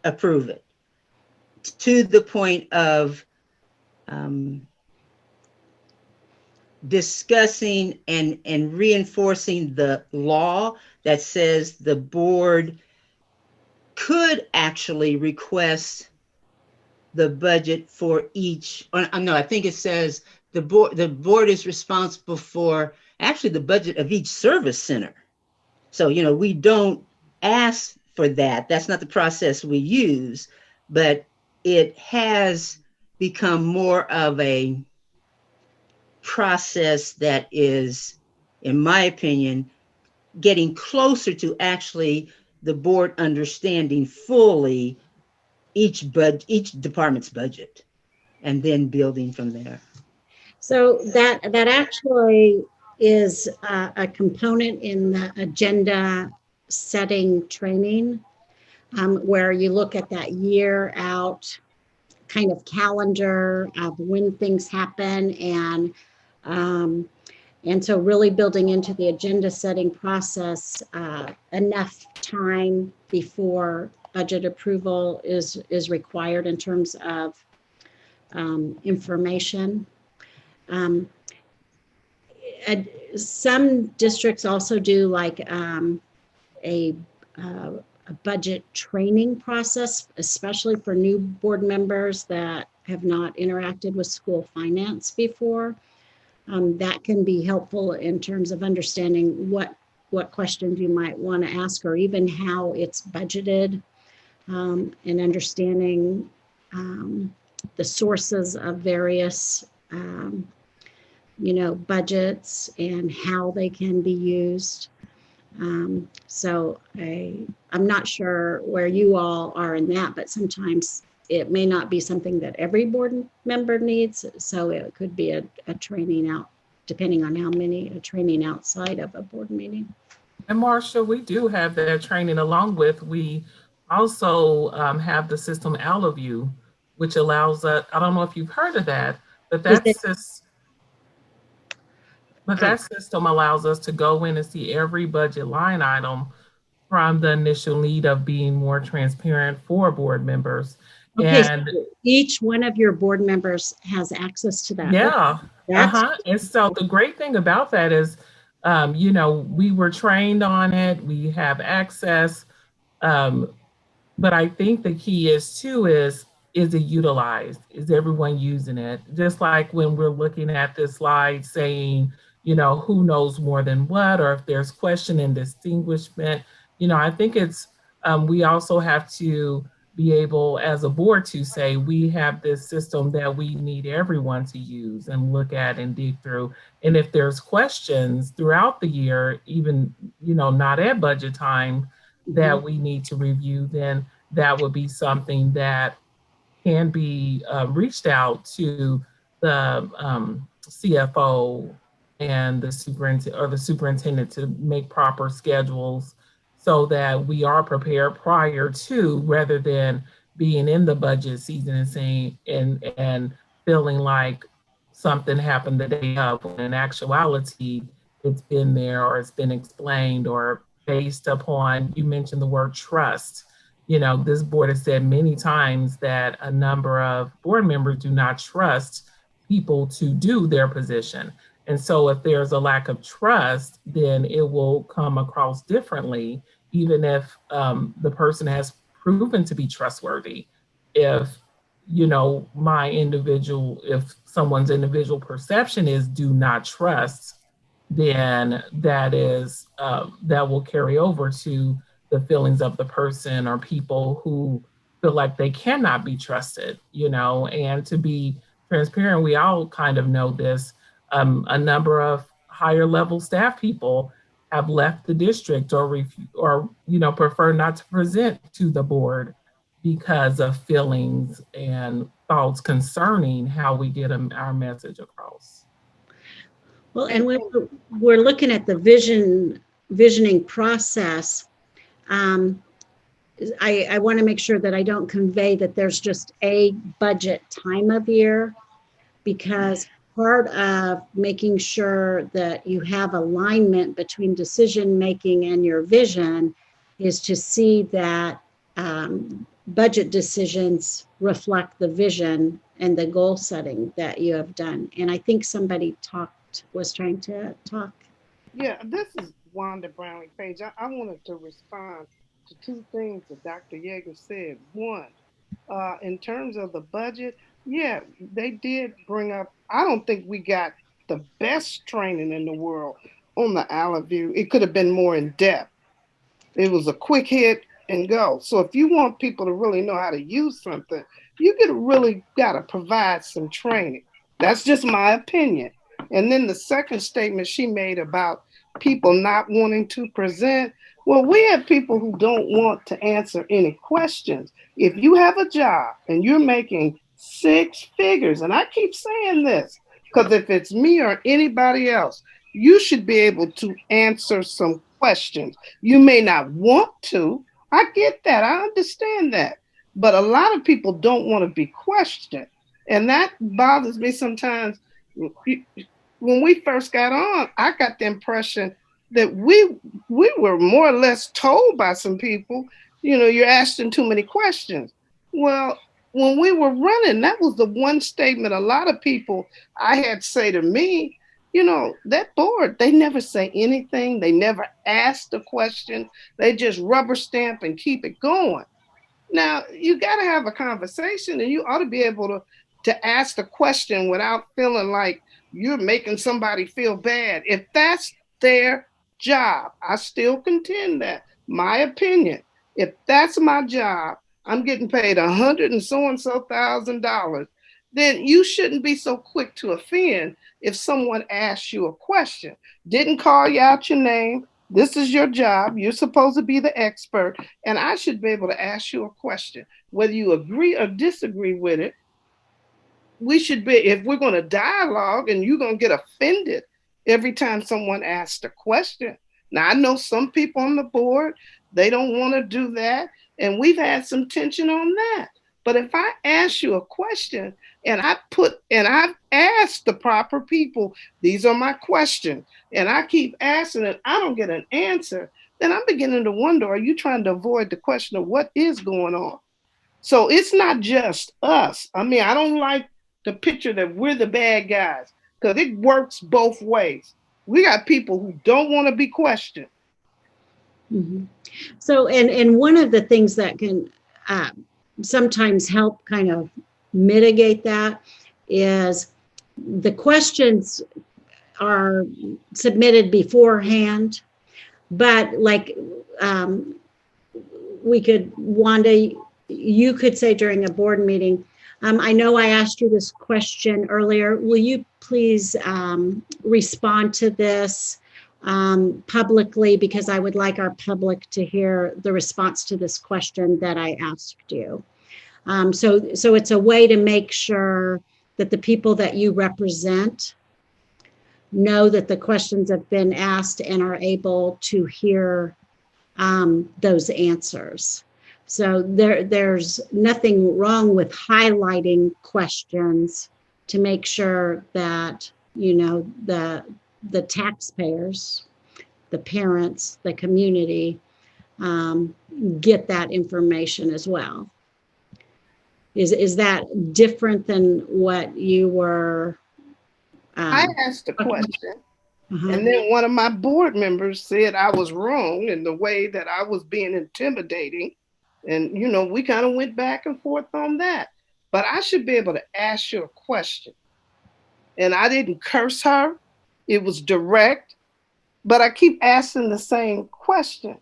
approve it, to the point of discussing and reinforcing the law that says the board could actually request the budget for each, or no, I think it says the board is responsible for actually the budget of each service center. So, we don't ask for that. That's not the process we use, but it has become more of a process that is, in my opinion, getting closer to actually the board understanding fully each department's budget, and then building from there. So that actually is a component in the agenda setting training. where you look at that year out kind of calendar of when things happen, and so really building into the agenda setting process enough time before budget approval is required in terms of information. And some districts also do like a budget training process, especially for new board members that have not interacted with school finance before. That can be helpful in terms of understanding what questions you might want to ask, or even how it's budgeted, and understanding the sources of various budgets and how they can be used. So I'm not sure where you all are in that, but sometimes it may not be something that every board member needs. So it could be a training out, depending on how many, a training outside of a board meeting. And Marsha, we do have that training along with, we also have the system AlloView, which allows us, I don't know if you've heard of that, but that system allows us to go in and see every budget line item from the initial need of being more transparent for board members. Okay, and so each one of your board members has access to that. Yeah. And so the great thing about that is, we were trained on it, we have access. But I think the key is too, is it utilized? Is everyone using it? Just like when we're looking at this slide saying, who knows more than what, or if there's question and distinguishment, I think it's, we also have to be able as a board to say, we have this system that we need everyone to use and look at and dig through. And if there's questions throughout the year, even, not at budget time, that we need to review, then that would be something that can be reached out to the CFO and the superintendent to make proper schedules so that we are prepared prior to, rather than being in the budget season and saying and feeling like something happened the day of, when in actuality it's been there or it's been explained, or based upon, you mentioned the word trust. This board has said many times that a number of board members do not trust people to do their position. And so if there's a lack of trust, then it will come across differently, even if the person has proven to be trustworthy. If, if someone's individual perception is do not trust, then that will carry over to the feelings of the person or people who feel like they cannot be trusted, and to be transparent, we all kind of know this. A number of higher level staff people have left the district or prefer not to present to the board because of feelings and thoughts concerning how we get our message across. Well, and when we're looking at the visioning process, I want to make sure that I don't convey that there's just a budget time of year, because part of making sure that you have alignment between decision making and your vision is to see that budget decisions reflect the vision and the goal setting that you have done. And I think somebody was trying to talk. Yeah, this is Wanda Brownlee Page. I wanted to respond to two things that Dr. Yeager said. One, in terms of the budget, yeah, they did bring up, I don't think we got the best training in the world on the AlloView. It could have been more in depth. It was a quick hit and go. So if you want people to really know how to use something, you really got to provide some training. That's just my opinion. And then the second statement she made about people not wanting to present. Well, we have people who don't want to answer any questions. If you have a job and you're making 6 figures, and I keep saying this, because if it's me or anybody else, you should be able to answer some questions. You may not want to. I get that. I understand that. But a lot of people don't want to be questioned. And that bothers me sometimes. When we first got on, I got the impression that we were more or less told by some people, you're asking too many questions. Well, when we were running, that was the one statement a lot of people I had say to me, that board, they never say anything. They never ask the question. They just rubber stamp and keep it going. Now, you got to have a conversation, and you ought to be able to ask the question without feeling like you're making somebody feel bad. If that's their job, I still contend that. My opinion, if that's my job, I'm getting paid $100,000, then you shouldn't be so quick to offend if someone asks you a question. Didn't call you out your name. This is your job. You're supposed to be the expert. And I should be able to ask you a question. Whether you agree or disagree with it, we should be, if we're going to dialogue and you're going to get offended every time someone asks a question. Now, I know some people on the board, they don't want to do that. And we've had some tension on that. But if I ask you a question and I've asked the proper people, these are my questions, and I keep asking and I don't get an answer, then I'm beginning to wonder, are you trying to avoid the question of what is going on? So it's not just us. I mean, I don't like the picture that we're the bad guys, because it works both ways. We got people who don't want to be questioned. Mm-hmm. So, and one of the things that can sometimes help kind of mitigate that is the questions are submitted beforehand, but like Wanda, you could say during a board meeting, I know I asked you this question earlier. Will you please respond to this publicly, because I would like our public to hear the response to this question that I asked you. So it's a way to make sure that the people that you represent know that the questions have been asked and are able to hear those answers. So there's nothing wrong with highlighting questions to make sure that, the taxpayers, the parents, the community get that information as well. Is that different than what you were? I asked a question, and then one of my board members said I was wrong in the way that I was being intimidating. And, we kind of went back and forth on that. But I should be able to ask you a question. And I didn't curse her. It was direct. But I keep asking the same question.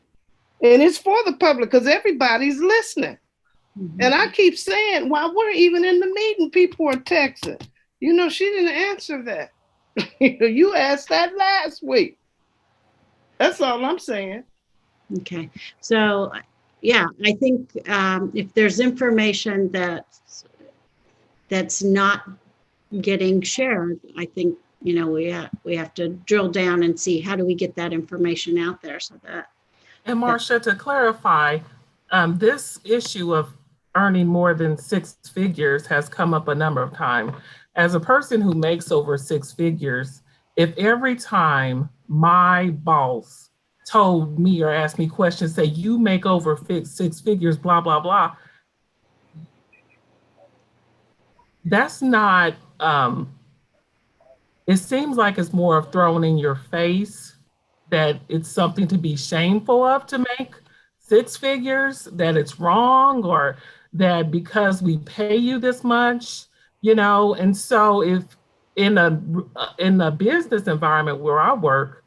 And it's for the public because everybody's listening. Mm-hmm. And I keep saying, while we're even in the meeting, people are texting. She didn't answer that. You asked that last week. That's all I'm saying. Okay. So, yeah, I think if there's information that's not getting shared, I think, we have to drill down and see how do we get that information out there so that. And Marcia, to clarify, this issue of earning more than six figures has come up a number of times. As a person who makes over six figures, if every time my boss told me or asked me questions, say, you make over six figures, blah, blah, blah, that's not, it seems like it's more of thrown in your face that it's something to be shameful of to make six figures, that it's wrong, or that because we pay you this much, and so if in a business environment where I work,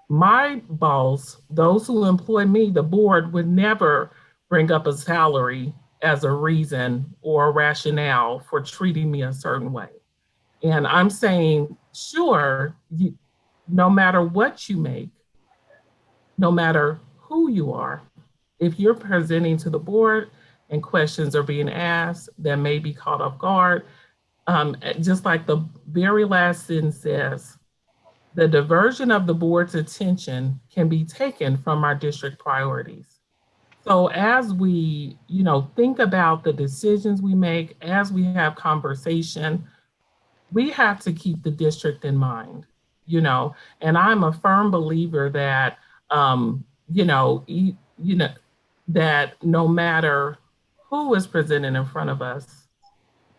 my boss, those who employ me, the board would never bring up a salary as a reason or a rationale for treating me a certain way. And I'm saying, sure, no matter what you make, no matter who you are, if you're presenting to the board and questions are being asked that may be caught off guard, just like the very last sentence says, the diversion of the board's attention can be taken from our district priorities. So as we, think about the decisions we make, as we have conversation, we have to keep the district in mind, and I'm a firm believer that, that no matter who is presented in front of us,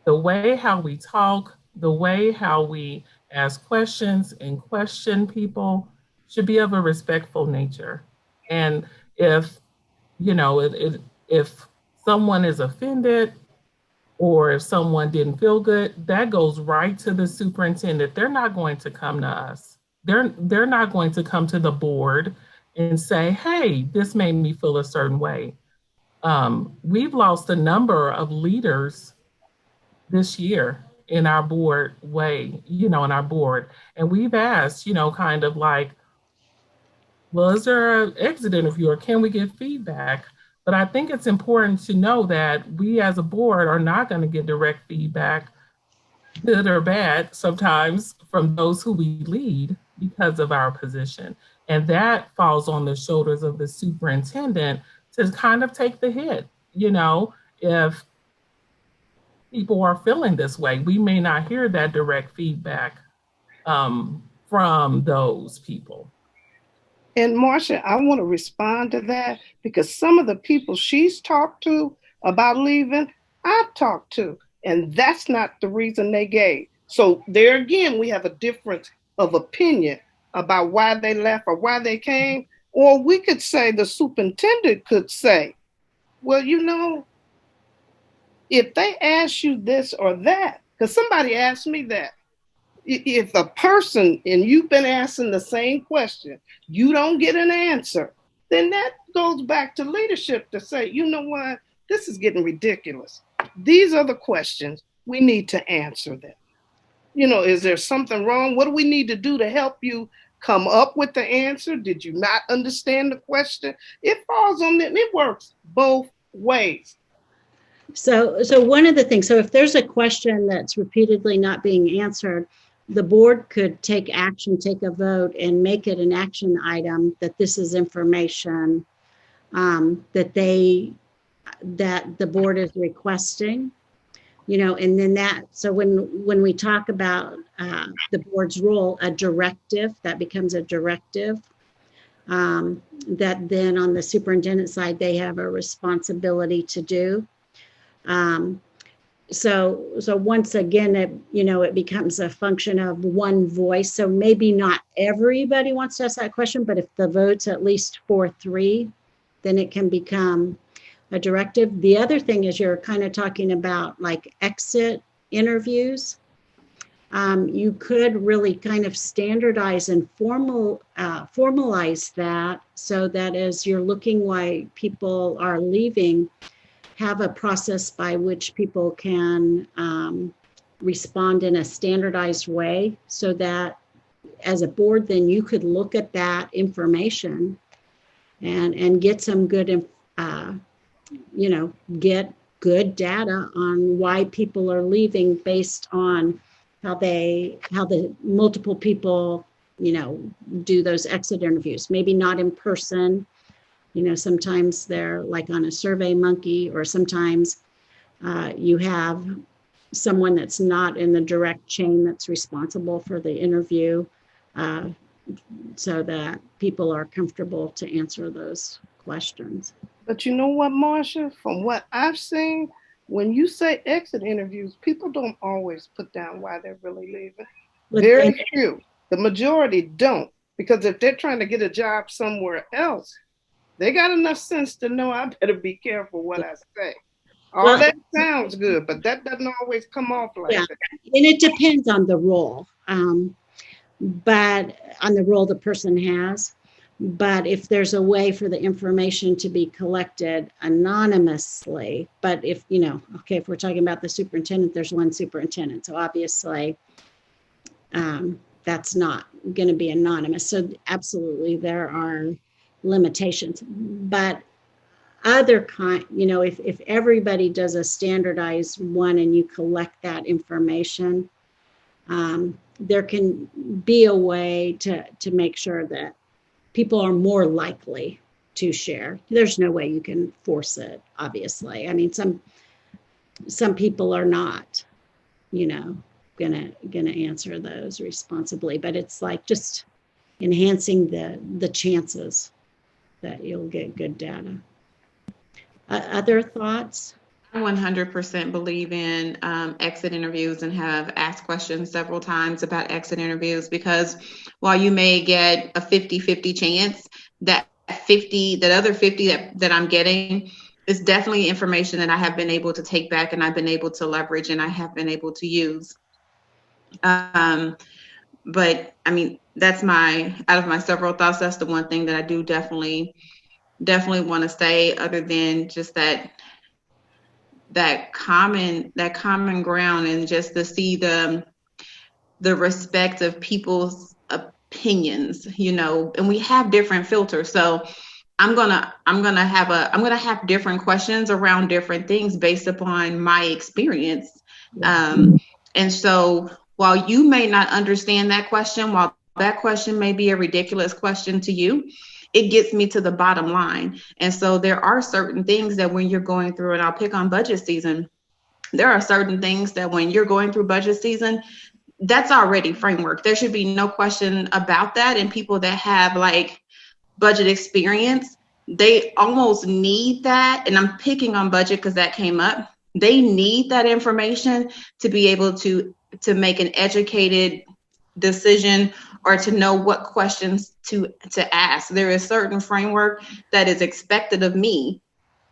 the way how we talk, the way how we ask questions and question people should be of a respectful nature. And if, if someone is offended or if someone didn't feel good, that goes right to the superintendent. They're not going to come to us. They're not going to come to the board and say, hey, this made me feel a certain way. We've lost a number of leaders this year in our board way, in our board. And we've asked, kind of like, well, is there an exit interview or can we get feedback? But I think it's important to know that we as a board are not going to get direct feedback, good or bad, sometimes from those who we lead because of our position. And that falls on the shoulders of the superintendent to kind of take the hit. If people are feeling this way, we may not hear that direct feedback from those people. And Marcia, I want to respond to that because some of the people she's talked to about leaving, I've talked to, and that's not the reason they gave. So there again, we have a difference of opinion about why they left or why they came. Or we could say the superintendent could say, well, if they ask you this or that, because somebody asked me that, if a person and you've been asking the same question, you don't get an answer, then that goes back to leadership to say, you know what, this is getting ridiculous. These are the questions, we need to answer them. Is there something wrong? What do we need to do to help you come up with the answer? Did you not understand the question? It falls on them. It works both ways. So one of the things, so if there's a question that's repeatedly not being answered, the board could take action, take a vote, and make it an action item that this is information that the board is requesting, and then so when we talk about the board's role, a directive, that becomes a directive, that then on the superintendent side, they have a responsibility to do. So once again, it becomes a function of one voice. So maybe not everybody wants to ask that question, but if the vote's at least 4-3, then it can become a directive. The other thing is you're kind of talking about like exit interviews. You could really kind of standardize and formalize that so that as you're looking why people are leaving, have a process by which people can respond in a standardized way so that as a board, then you could look at that information and get some good, get good data on why people are leaving based on how the multiple people, do those exit interviews. Maybe not in person. Sometimes they're like on a Survey Monkey, or sometimes you have someone that's not in the direct chain that's responsible for the interview so that people are comfortable to answer those questions. But you know what, Marcia, from what I've seen, when you say exit interviews, people don't always put down why they're really leaving. Very few. The majority don't, because if they're trying to get a job somewhere else, they got enough sense to know I better be careful what I say. All that sounds good, but that doesn't always come off like that. And it depends on the role, but on the role the person has. But if there's a way for the information to be collected anonymously, but if, if we're talking about the superintendent, there's one superintendent. So obviously that's not going to be anonymous. So absolutely there are limitations, but other kind, if everybody does a standardized one and you collect that information, there can be a way to make sure that people are more likely to share. There's no way you can force it, obviously. I mean, some people are not, you know, gonna answer those responsibly, but it's like just enhancing the chances that you'll get good data. Other thoughts? I 100% believe in exit interviews and have asked questions several times about exit interviews, because while you may get a 50-50 chance, that other 50 that I'm getting is definitely information that I have been able to take back and I've been able to leverage and I have been able to use. But I mean, that's out of my several thoughts, that's the one thing that I do definitely want to say, other than just that common ground, and just to see the respect of people's opinions, you know, and we have different filters. So I'm gonna have different questions around different things based upon my experience. And so while you may not understand that question, while that question may be a ridiculous question to you, it gets me to the bottom line. And so there are certain things that when you're going through, and I'll pick on budget season, there are certain things that when you're going through budget season, that's already framework. There should be no question about that. And people that have like budget experience, they almost need that. And I'm picking on budget because that came up. They need that information to be able to make an educated decision or to know what questions to ask. There is certain framework that is expected of me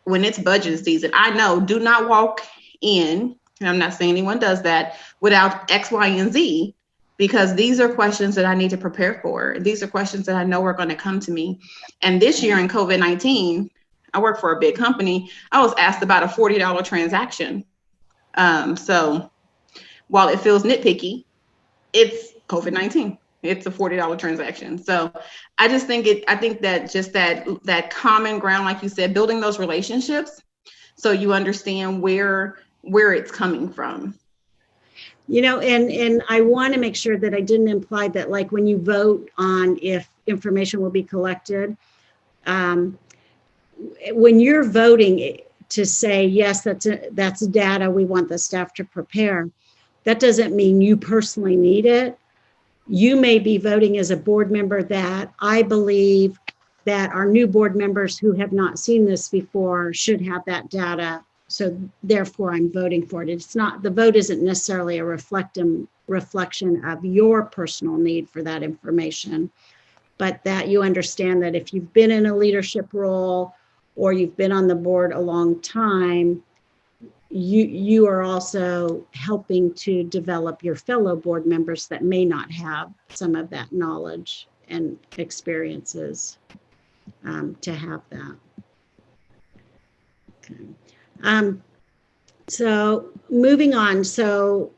when it's budget season. I know, do not walk in, and I'm not saying anyone does that, without X, Y, and Z, because these are questions that I need to prepare for. These are questions that I know are going to come to me. And this year in COVID-19, I work for a big company. I was asked about a $40 transaction. So while it feels nitpicky, it's COVID-19. It's a $40 transaction. So I just think that common ground, like you said, building those relationships so you understand where it's coming from. You know, and I want to make sure that I didn't imply that, like, when you vote on if information will be collected, when you're voting to say, yes, that's data we want the staff to prepare, that doesn't mean you personally need it. You may be voting as a board member that I believe that our new board members who have not seen this before should have that data. So therefore I'm voting for it. It's not, the vote isn't necessarily a reflection of your personal need for that information, but that you understand that if you've been in a leadership role or you've been on the board a long time, you are also helping to develop your fellow board members that may not have some of that knowledge and experiences to have that. Okay. So moving on. So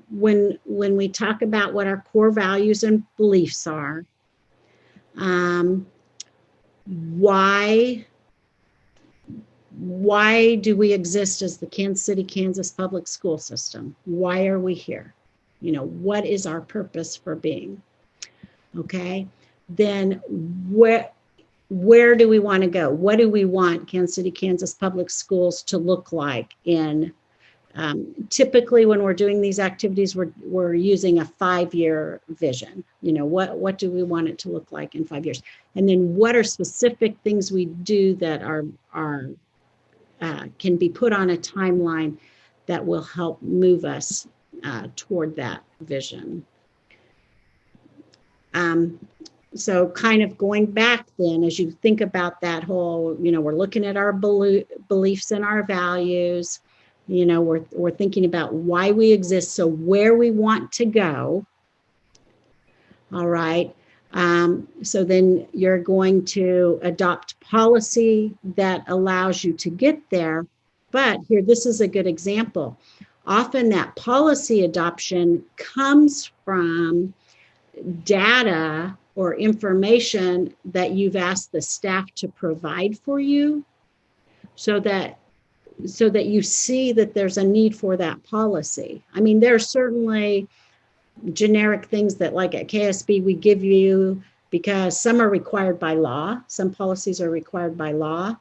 when we talk about what our core values and beliefs are, why do we exist as the Kansas City, Kansas public school system? Why are we here? You know, what is our purpose for being? Okay, then where do we want to go? What do we want Kansas City, Kansas public schools to look like in, typically when we're doing these activities, we're using a 5-year vision. You know, what do we want it to look like in 5 years? And then what are specific things we do that can be put on a timeline that will help move us toward that vision. So kind of going back then, as you think about that whole, you know, we're looking at our beliefs and our values, you know, we're thinking about why we exist, so where we want to go. All right. So then you're going to adopt policy that allows you to get there. But here, this is a good example. Often that policy adoption comes from data or information that you've asked the staff to provide for you, so that you see that there's a need for that policy. I mean, there are certainly generic things that, like at KSB, we give you because some are required by law. Some policies are required by law.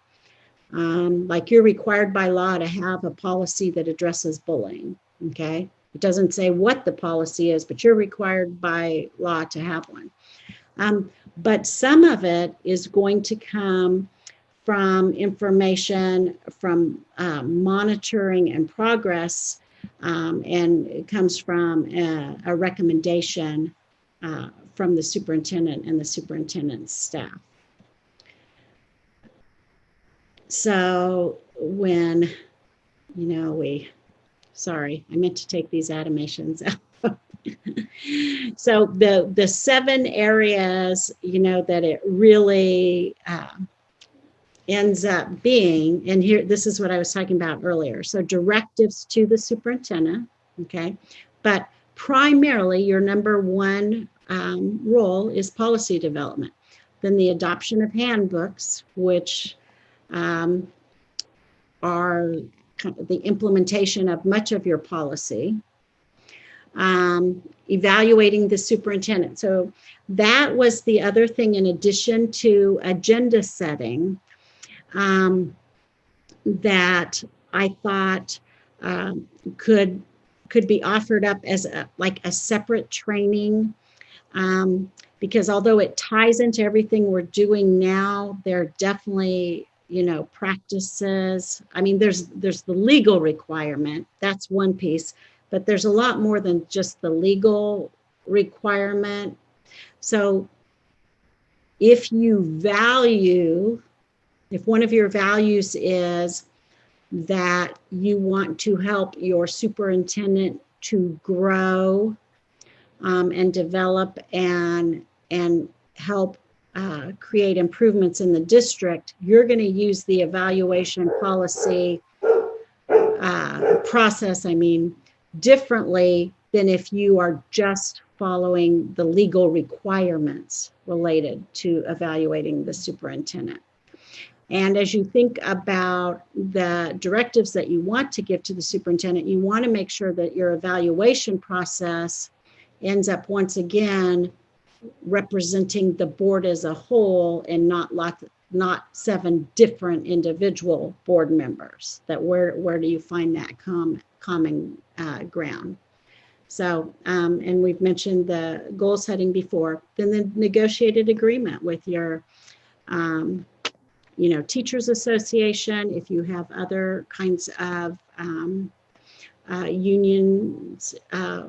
Like you're required by law to have a policy that addresses bullying, okay? It doesn't say what the policy is, but you're required by law to have one. But some of it is going to come from information from monitoring and progress, and it comes from a recommendation from the superintendent and the superintendent's staff. So when, you know, sorry, I meant to take these animations out. So the 7 areas, you know, that it really ends up being, and here, this is what I was talking about earlier. So directives to the superintendent, okay? But primarily your number 1 role is policy development. Then the adoption of handbooks, which are the implementation of much of your policy. Evaluating the superintendent. So that was the other thing, in addition to agenda setting, that I thought could be offered up as like a separate training, because although it ties into everything we're doing now, there are definitely, you know, practices. I mean, there's the legal requirement, that's one piece, but there's a lot more than just the legal requirement. So if one of your values is that you want to help your superintendent to grow and develop and help create improvements in the district, you're going to use the evaluation policy process, differently than if you are just following the legal requirements related to evaluating the superintendent. And as you think about the directives that you want to give to the superintendent, you want to make sure that your evaluation process ends up once again representing the board as a whole, and not 7 different individual board members. That where do you find that common ground? So, and we've mentioned the goal setting before. Then the negotiated agreement with your teachers association, if you have other kinds of unions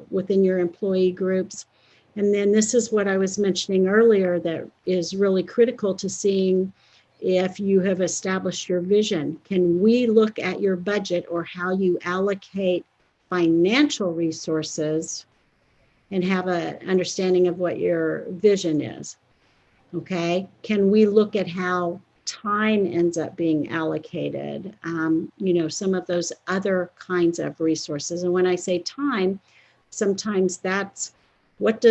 within your employee groups. And then this is what I was mentioning earlier that is really critical to seeing if you have established your vision. Can we look at your budget or how you allocate financial resources and have an understanding of what your vision is? Okay, can we look at how time ends up being allocated? Some of those other kinds of resources. And when I say time, sometimes that's what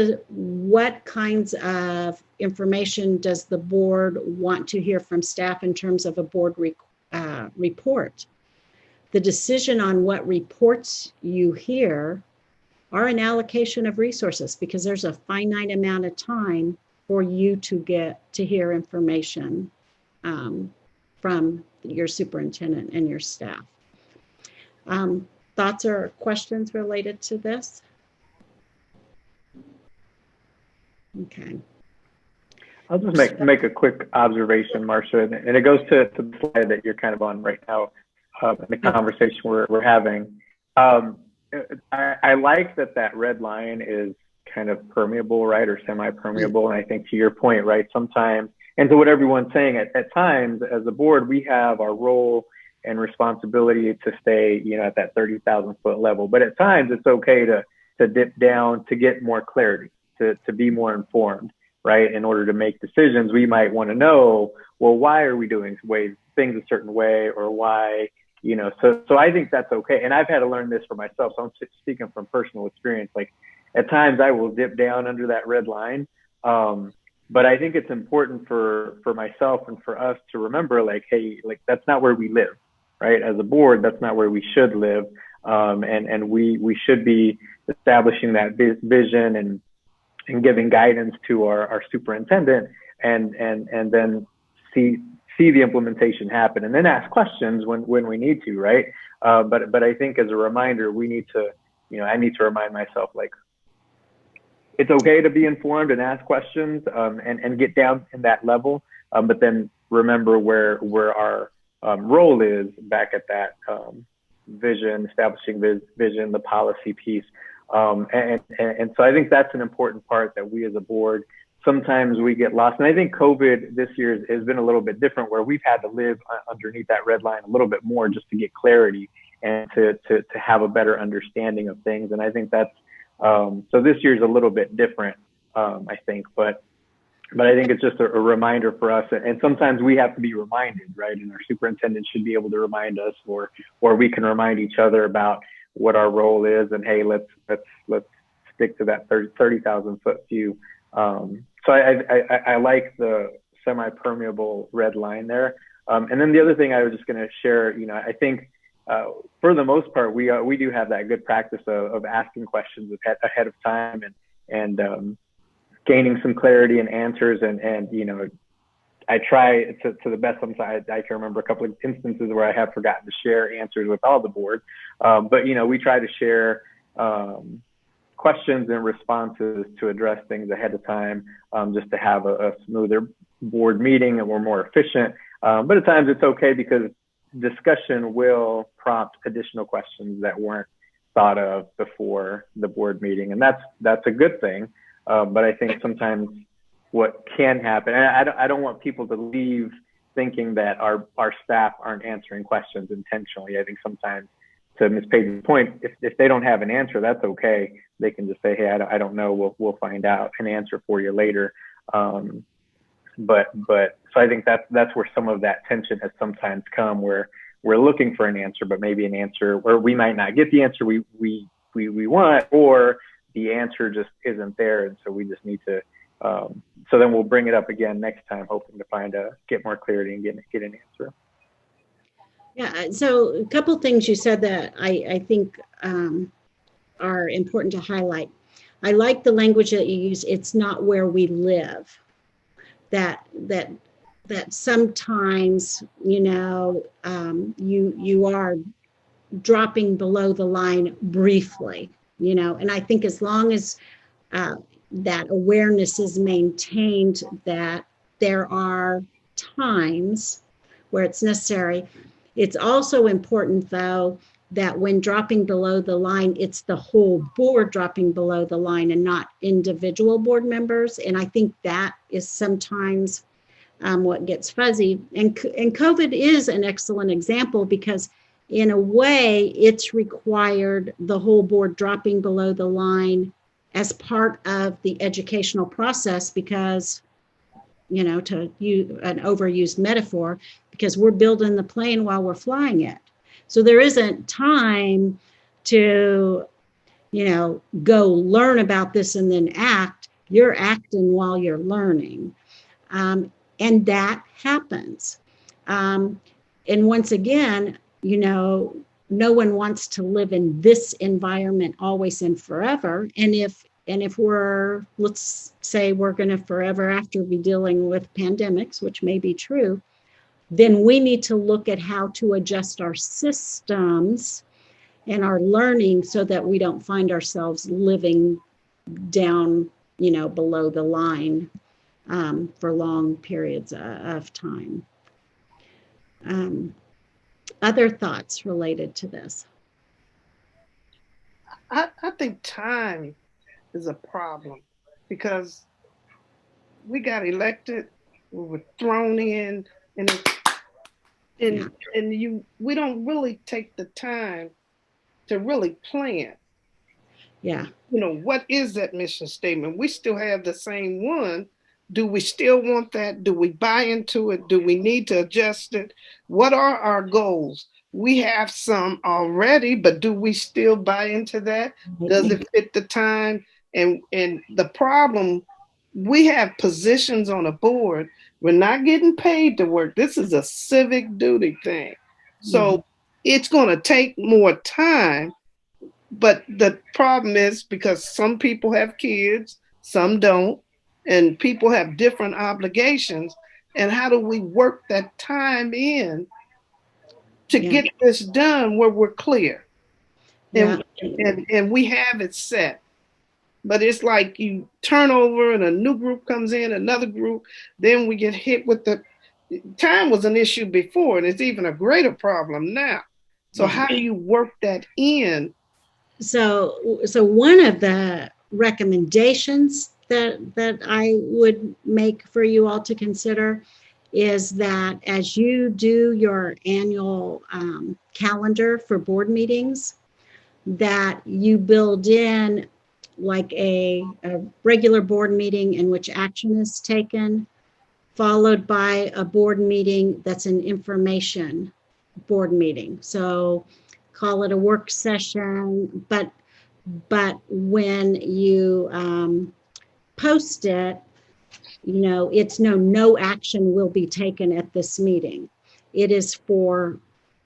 kinds of information does the board want to hear from staff in terms of a board report? The decision on what reports you hear are an allocation of resources, because there's a finite amount of time for you to get to hear information from your superintendent and your staff. Thoughts or questions related to this? Okay. I'll just make a quick observation, Marcia, and it goes to the slide that you're kind of on right now in the conversation we're having. I like that red line is kind of permeable, right, or semi-permeable. And I think to your point, right, sometimes, and to what everyone's saying, at times as a board, we have our role and responsibility to stay, at that 30,000 foot level. But at times it's okay to dip down to get more clarity, to be more informed, right? In order to make decisions, we might want to know, well, why are we doing things a certain way, or why, so I think that's okay. And I've had to learn this for myself. So I'm speaking from personal experience. Like at times I will dip down under that red line. But I think it's important for myself and for us to remember, like, hey, like that's not where we live, right? As a board, that's not where we should live. And we should be establishing that vision and giving guidance to our superintendent, and then see the implementation happen, and then ask questions when we need to, right? But I think as a reminder, we need to, I need to remind myself, like, it's okay to be informed and ask questions, and get down in that level, but then remember where our role is back at that vision, establishing vision, the policy piece. And so I think that's an important part that we as a board, sometimes we get lost. And I think COVID this year has been a little bit different, where we've had to live underneath that red line a little bit more just to get clarity and to have a better understanding of things. And I think that's, so this year's a little bit different, I think, but I think it's just a reminder for us. And sometimes we have to be reminded, right? And our superintendent should be able to remind us, or we can remind each other about what our role is. And hey, let's stick to that 30,000 foot view. So I like the semi-permeable red line there. And then the other thing I was just going to share, I think for the most part, we do have that good practice of asking questions ahead of time, and gaining some clarity and answers. And I try to the best. Sometimes I can remember a couple of instances where I have forgotten to share answers with all the board. But we try to share questions and responses to address things ahead of time, just to have a smoother board meeting, and we're more efficient. But at times it's okay, because discussion will prompt additional questions that weren't thought of before the board meeting, and that's a good thing. But I think sometimes what can happen, and I don't want people to leave thinking that our staff aren't answering questions intentionally. I think sometimes, to Ms. Page's point, if they don't have an answer, that's okay. They can just say, hey, I don't know. We'll find out an answer for you later. But so I think that's where some of that tension has sometimes come, where we're looking for an answer, but maybe an answer where we might not get the answer we want, or the answer just isn't there. And so we just need to, so then we'll bring it up again next time, hoping to get more clarity and get an answer. Yeah, so a couple things you said that I think are important to highlight. I like the language that you use. It's not where we live. That sometimes, you are dropping below the line briefly, and I think as long as that awareness is maintained, that there are times where it's necessary. It's also important, though, that when dropping below the line, it's the whole board dropping below the line and not individual board members. And I think that is sometimes what gets fuzzy. And COVID is an excellent example, because in a way, it's required the whole board dropping below the line as part of the educational process, because, to use an overused metaphor, because we're building the plane while we're flying it. So there isn't time to, go learn about this and then act. You're acting while you're learning. And that happens. And once again, no one wants to live in this environment always and forever. And if we're, let's say we're going to forever after be dealing with pandemics, which may be true, then we need to look at how to adjust our systems and our learning so that we don't find ourselves living down, below the line for long periods of time. Other thoughts related to this? I think time is a problem, because we got elected, we were thrown in, and we don't really take the time to really plan. Yeah. What is that mission statement? We still have the same one. Do we still want that? Do we buy into it? Do we need to adjust it? What are our goals? We have some already, but do we still buy into that? Does it fit the time? And the problem, we have positions on a board. We're not getting paid to work. This is a civic duty thing. So it's going to take more time. But the problem is, because some people have kids, some don't, and people have different obligations. And how do we work that time in to get this done where we're clear? And, and we have it set. But it's like you turn over and a new group comes in, another group, then we get hit with the time was an issue before, and it's even a greater problem now. So how do you work that in? So one of the recommendations that I would make for you all to consider is that as you do your annual calendar for board meetings, that you build in like a regular board meeting in which action is taken, followed by a board meeting that's an information board meeting. So call it a work session, but when you post it, you know, it's no action will be taken at this meeting. It is for,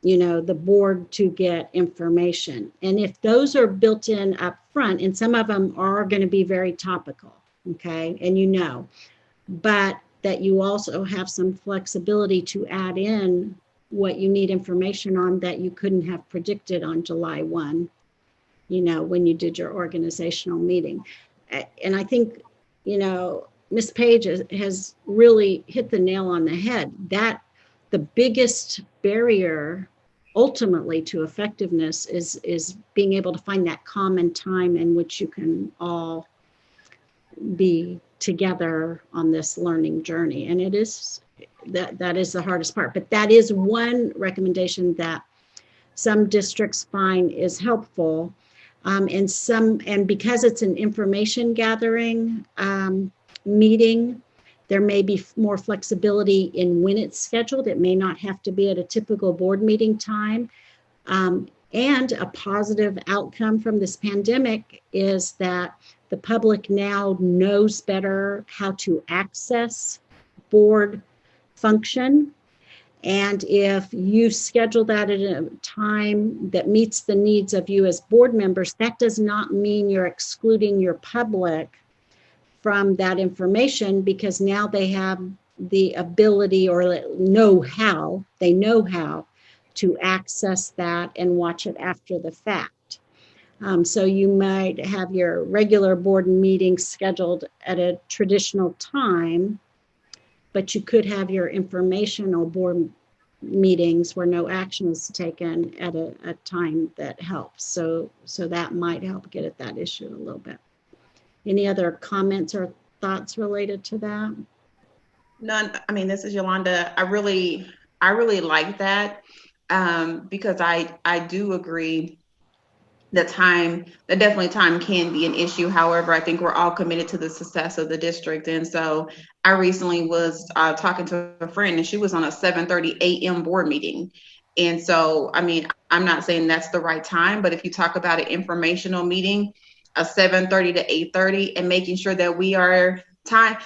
you know, the board to get information. And if those are built in up front, and some of them are going to be very topical, okay, and you know, but that you also have some flexibility to add in what you need information on that you couldn't have predicted on July 1, you know, when you did your organizational meeting. And I think, you know, Ms. Page has really hit the nail on the head, that the biggest barrier ultimately to effectiveness is being able to find that common time in which you can all be together on this learning journey. And it is that is the hardest part, but that is one recommendation that some districts find is helpful. And because it's an information gathering meeting, there may be more flexibility in when it's scheduled. It may not have to be at a typical board meeting time. And a positive outcome from this pandemic is that the public now knows better how to access board function. And if you schedule that at a time that meets the needs of you as board members, that does not mean you're excluding your public from that information, because now they have the ability or know how to access that and watch it after the fact. So you might have your regular board meeting scheduled at a traditional time, but you could have your informational board meetings where no action is taken at a time that helps. So that might help get at that issue a little bit. Any other comments or thoughts related to that? None. I mean, this is Yolanda. I really like that because I do agree that definitely time can be an issue. However, I think we're all committed to the success of the district. And so I recently was talking to a friend, and she was on a 7:30 a.m. board meeting. And so, I mean, I'm not saying that's the right time, but if you talk about an informational meeting, a 7:30 to 8:30, and making sure that we are time,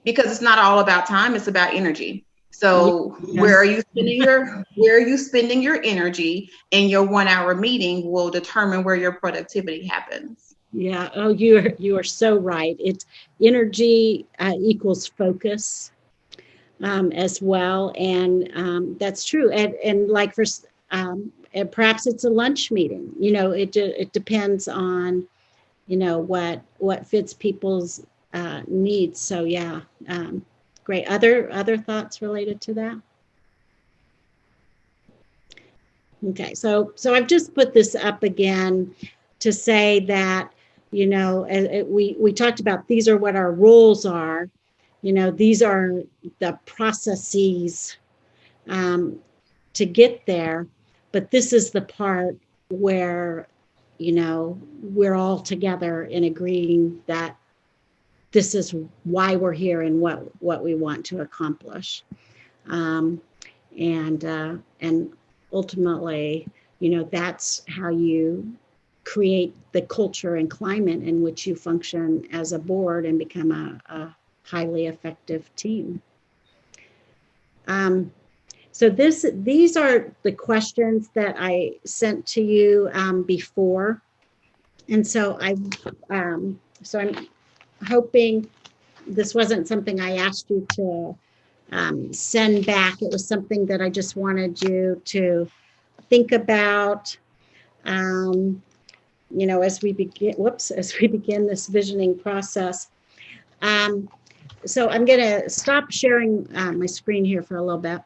because it's not all about time, it's about energy. So yes. where are you spending your energy, and your 1 hour meeting will determine where your productivity happens. Yeah. Oh, you are so right. It's energy equals focus as well. And that's true. And like for, and perhaps it's a lunch meeting, you know, it depends on, you know, what fits people's needs. So yeah. Great. Other thoughts related to that? Okay, so I've just put this up again to say that, you know, we talked about these are what our roles are. You know, these are the processes to get there, but this is the part where, you know, we're all together in agreeing that this is why we're here and what we want to accomplish. And ultimately, you know, that's how you create the culture and climate in which you function as a board and become a highly effective team. So these are the questions that I sent to you before. And so I'm hoping this wasn't something I asked you to send back. It was something that I just wanted you to think about, you know, as we begin, as we begin this visioning process. So I'm going to stop sharing my screen here for a little bit.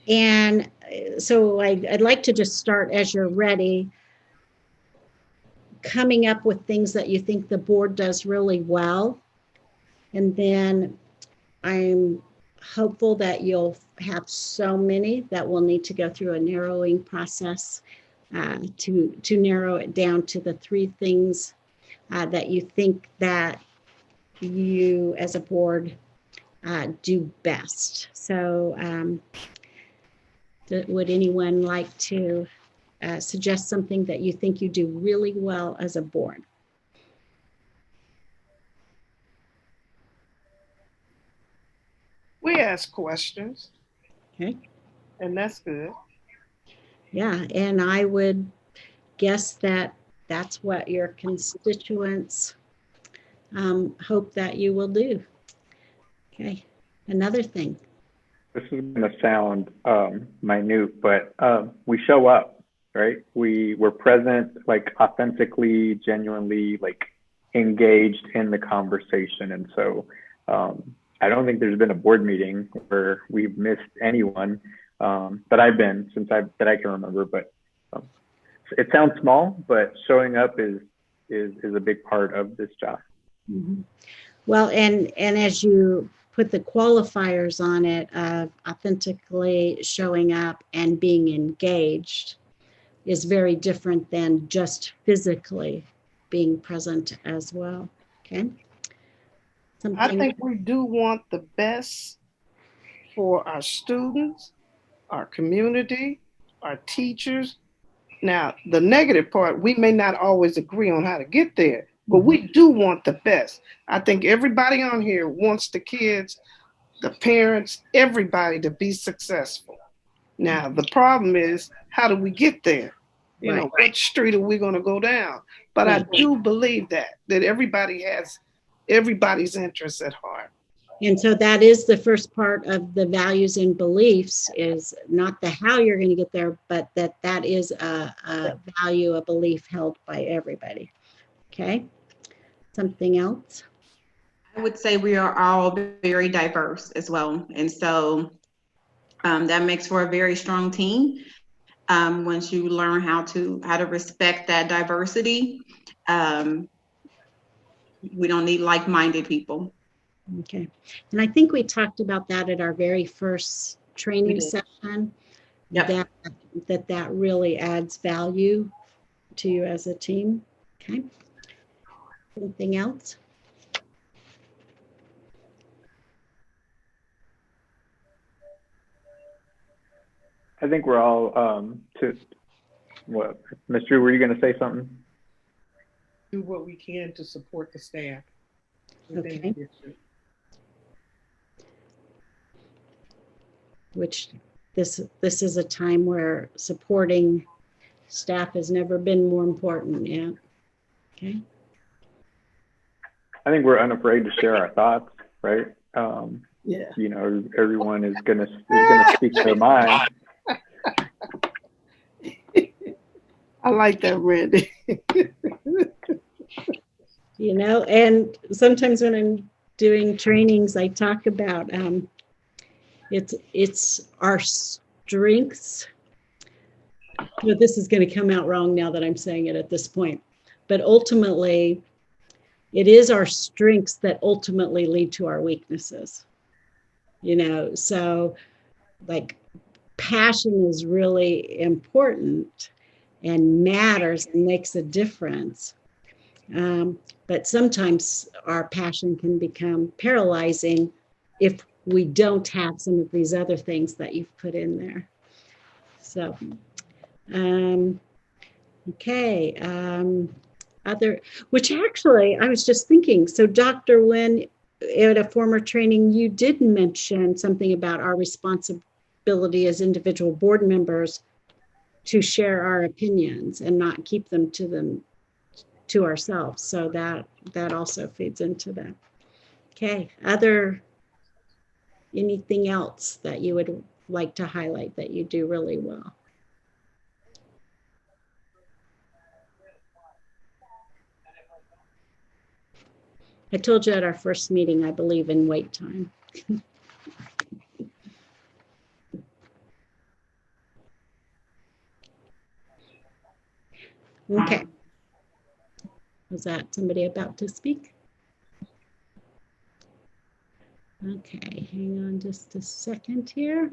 And so I'd like to just start, as you're ready, coming up with things that you think the board does really well. And then I'm hopeful that you'll have so many that we'll need to go through a narrowing process to narrow it down to the 3 things that you think that you as a board do best. So would anyone like to suggest something that you think you do really well as a board? We ask questions. Okay. And that's good. Yeah, and I would guess that that's what your constituents hope that you will do. Okay, another thing. This is going to sound minute, but we show up, right? We're present, like authentically, genuinely, like engaged in the conversation. And so I don't think there's been a board meeting where we've missed anyone that I've been that I can remember. But it sounds small, but showing up is a big part of this job. Mm-hmm. Well, and as you put the qualifiers on it of authentically showing up and being engaged is very different than just physically being present as well. Okay. I think we do want the best for our students, our community, our teachers. Now, the negative part, we may not always agree on how to get there, but we do want the best. I think everybody on here wants the kids, the parents, everybody to be successful. Now, the problem is, how do we get there? You know, what street are we going to go down? But I do believe that everybody has everybody's interests at heart. And so that is the first part of the values and beliefs, is not the how you're going to get there, but that is a value, a belief held by everybody. Okay. Something else? I would say we are all very diverse as well. And so that makes for a very strong team. Once you learn how to respect that diversity, we don't need like-minded people. Okay. And I think we talked about that at our very first training session. Yep. That really adds value to you as a team. Okay. Anything else? I think we're all what, Ms. Drew, were you going to say something? Do what we can to support the staff. Okay. Which this is a time where supporting staff has never been more important. Yeah. Okay. I think we're unafraid to share our thoughts, right? Yeah. You know, everyone is gonna speak their mind. I like that, Randy. You know, and sometimes when I'm doing trainings, I talk about it's our strengths. But this is going to come out wrong now that I'm saying it at this point. But ultimately, it is our strengths that ultimately lead to our weaknesses. You know, so like passion is really important and matters and makes a difference. But sometimes our passion can become paralyzing if we don't have some of these other things that you've put in there. So, okay. Which actually, I was just thinking, so Dr. Nguyen, at a former training, you did mention something about our responsibility as individual board members to share our opinions and not keep them to to ourselves. So that also feeds into that. Okay, anything else that you would like to highlight that you do really well? I told you at our first meeting, I believe in wait time. Okay. Was that somebody about to speak? Okay, hang on just a second here.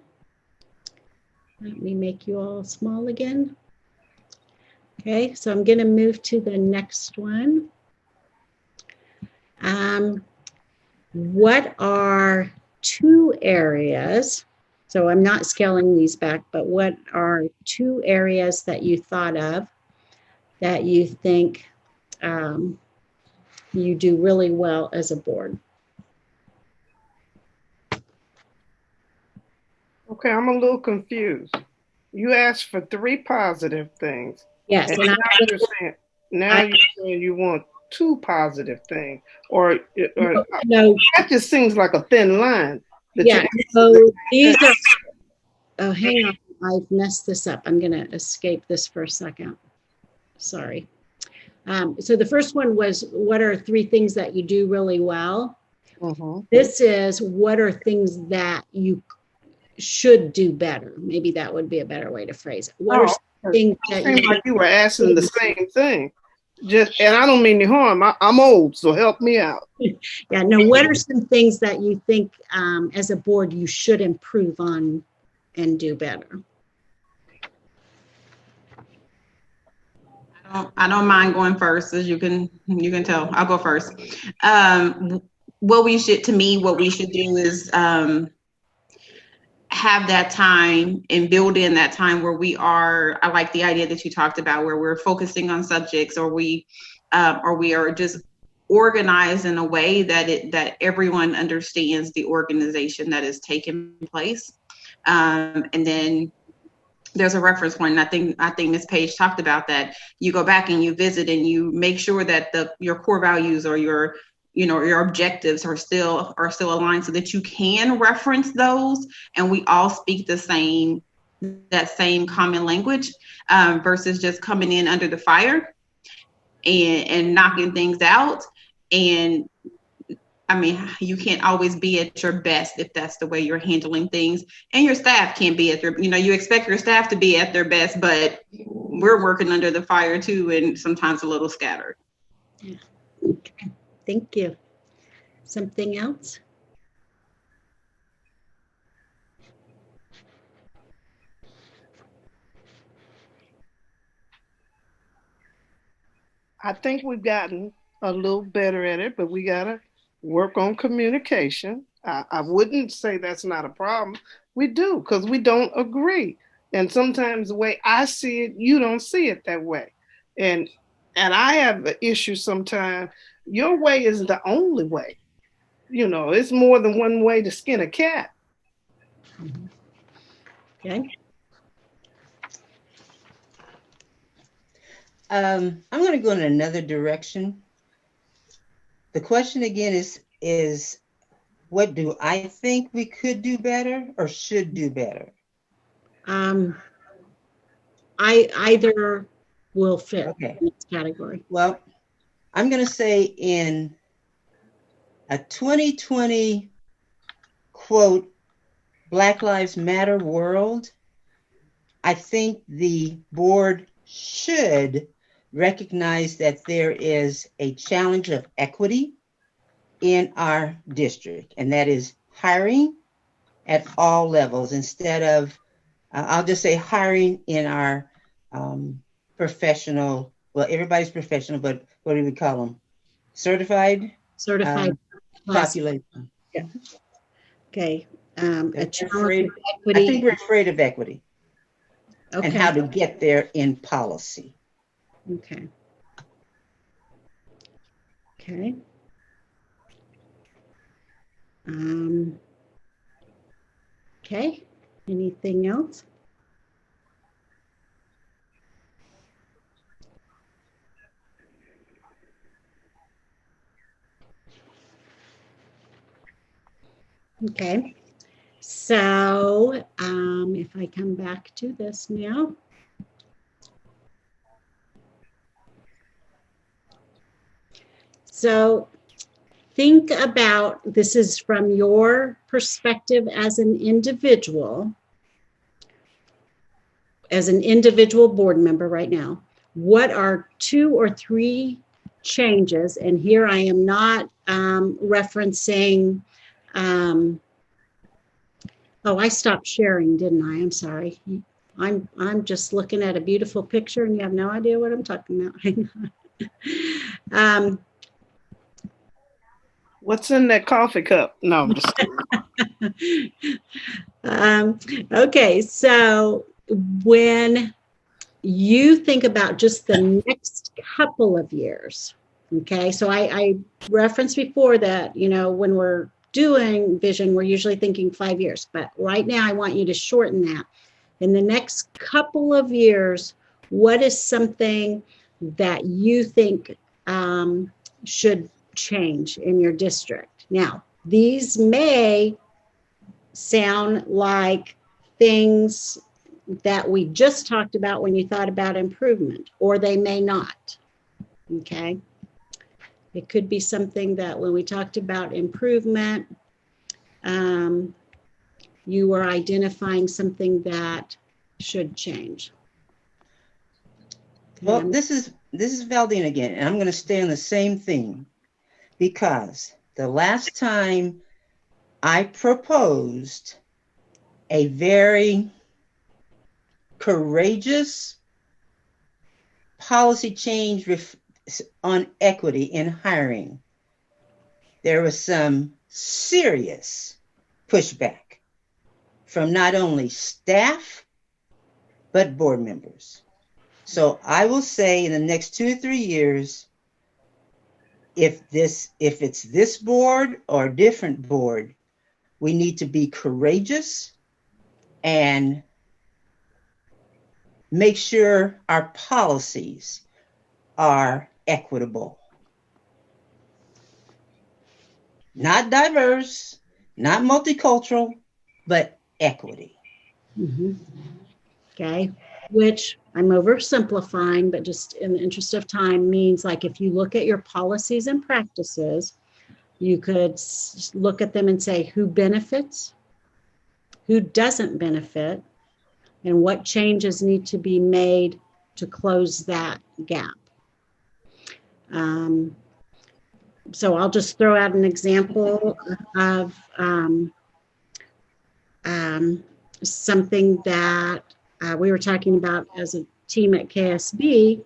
Let me make you all small again. Okay, so I'm going to move to the next one. What are 2 areas? So I'm not scaling these back, but what are 2 areas that you thought of that you think you do really well as a board? Okay, I'm a little confused. You asked for 3 positive things. Yes, and you're saying you want 2 positive things, or no, that just seems like a thin line. Yeah, so these are, oh, hang on, I've messed this up. I'm going to escape this for a second. Sorry. So the first one was, what are 3 things that you do really well? This is, what are things that you should do better? Maybe that would be a better way to phrase it. What are things that seems like you were asking the same thing? And I don't mean any harm. I'm old, so help me out. Yeah, no, what are some things that you think as a board you should improve on and do better? I don't mind going first, as you can tell. I'll go first. What we should do is have that time and build in that time where I like the idea that you talked about, where we're focusing on subjects, or we are just organized in a way that everyone understands the organization that is taking place. And then there's a reference point, and I think Ms. Page talked about that. You go back and you visit and you make sure that your core values or your objectives are still aligned, so that you can reference those and we all speak that same common language, versus just coming in under the fire and knocking things out. And I mean, you can't always be at your best if that's the way you're handling things, and your staff can't be at their, you expect your staff to be at their best, but we're working under the fire too, and sometimes a little scattered. Yeah. Okay. Thank you. Something else? I think we've gotten a little better at it, but we got to work on communication. I wouldn't say that's not a problem. We do, because we don't agree. And sometimes the way I see it, you don't see it that way. And I have an issue sometimes. Your way is the only way. It's more than one way to skin a cat. Okay. I'm going to go in another direction. The question again is what do I think we could do better or should do better? Either will fit in this category. Well, I'm going to say in a 2020 quote, Black Lives Matter world, I think the board should recognize that there is a challenge of equity in our district, and that is hiring at all levels instead of, I'll just say hiring in our professional, well, everybody's professional, but what do we call them? Certified population. Yeah. Okay. A challenge of equity. I think we're afraid of equity. Okay. And how to get there in policy. Okay. Okay. Okay. Anything else? Okay. So if I come back to this now. So think about, this is from your perspective as an individual board member right now. What are 2 or 3 changes? And here I am not referencing, oh, I stopped sharing, didn't I? I'm sorry. I'm just looking at a beautiful picture and you have no idea what I'm talking about. Hang on. What's in that coffee cup? No, I'm just okay, so when you think about just the next couple of years, okay, so I referenced before that, you know, when we're doing vision, we're usually thinking 5 years, but right now I want you to shorten that. In the next couple of years, what is something that you think should change in your district? Now, these may sound like things that we just talked about when you thought about improvement, or they may not, okay? It could be something that when we talked about improvement, you were identifying something that should change. Okay. Well, this is Valdine again, and I'm going to stay on the same theme, because the last time I proposed a very courageous policy change on equity in hiring, there was some serious pushback from not only staff, but board members. So I will say in the next 2 or 3 years, if it's this board or a different board, we need to be courageous and make sure our policies are equitable. Not diverse, not multicultural, but equity. Mm-hmm. Okay, which I'm oversimplifying, but just in the interest of time means, like, if you look at your policies and practices, you could look at them and say who benefits, who doesn't benefit, and what changes need to be made to close that gap. So I'll just throw out an example of something that we were talking about as a team at KSB.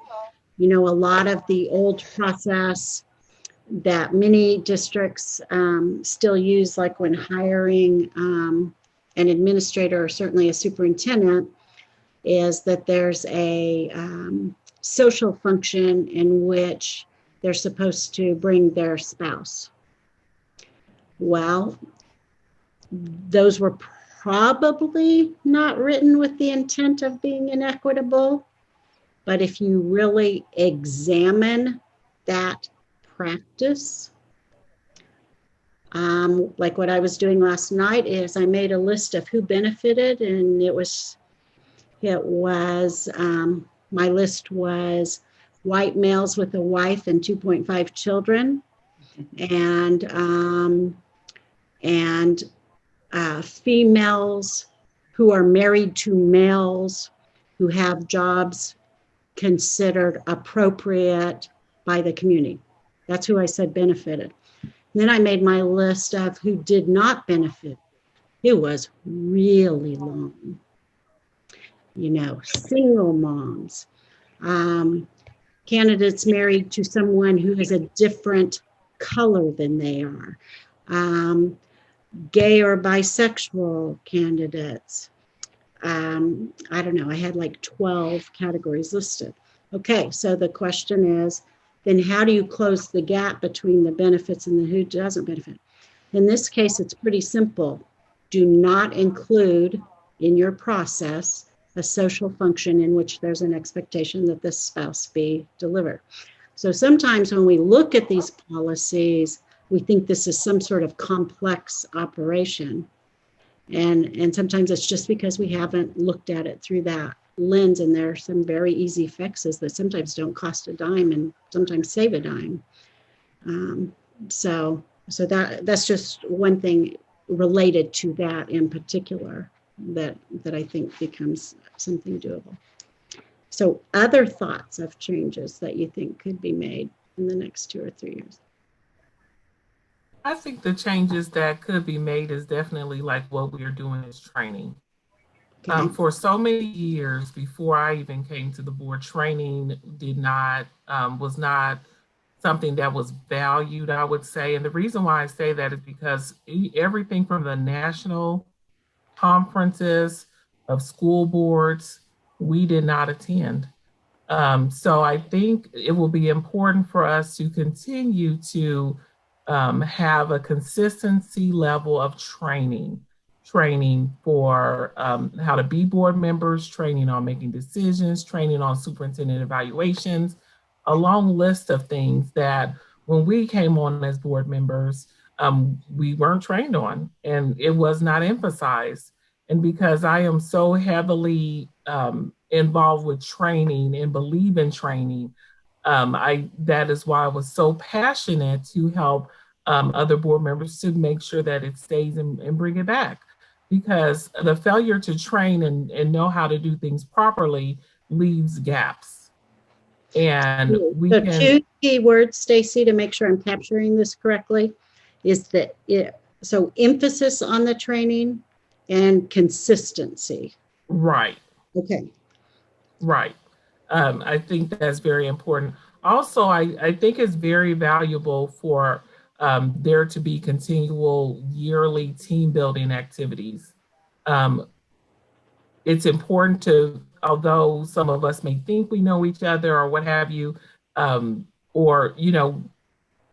You know, a lot of the old process that many districts still use, like when hiring an administrator or certainly a superintendent, is that there's a social function in which they're supposed to bring their spouse. Well, those were probably not written with the intent of being inequitable, but if you really examine that practice, like what I was doing last night is I made a list of who benefited, and it was my list was white males with a wife and 2.5 children, and females who are married to males who have jobs considered appropriate by the community. That's who I said benefited. And then I made my list of who did not benefit. It was really long. You know, single moms, candidates married to someone who is a different color than they are, gay or bisexual candidates. I don't know, I had like 12 categories listed. Okay, so the question is, then how do you close the gap between the benefits and the who doesn't benefit? In this case, it's pretty simple. Do not include in your process a social function in which there's an expectation that this spouse be delivered. So sometimes when we look at these policies, we think this is some sort of complex operation. And sometimes it's just because we haven't looked at it through that lens, and there are some very easy fixes that sometimes don't cost a dime and sometimes save a dime. So that's just one thing related to that in particular that I think becomes something doable. So other thoughts of changes that you think could be made in the next 2 or 3 years? I think the changes that could be made is definitely like what we are doing is training. Okay. For so many years before I even came to the board, training was not something that was valued, I would say. And the reason why I say that is because everything from the national conferences of school boards, we did not attend. So I think it will be important for us to continue to have a consistency level of training for how to be board members, training on making decisions, training on superintendent evaluations, a long list of things that when we came on as board members, we weren't trained on, and it was not emphasized. And because I am so heavily involved with training and believe in training, that is why I was so passionate to help other board members to make sure that it stays and bring it back. Because the failure to train and know how to do things properly leaves gaps. And we so can. 2 key words, Stacy, to make sure I'm capturing this correctly, is that so emphasis on the training and consistency. Right. Okay. Right. I think that's very important. Also, I think it's very valuable for there to be continual yearly team building activities. It's important to, although some of us may think we know each other or what have you, or,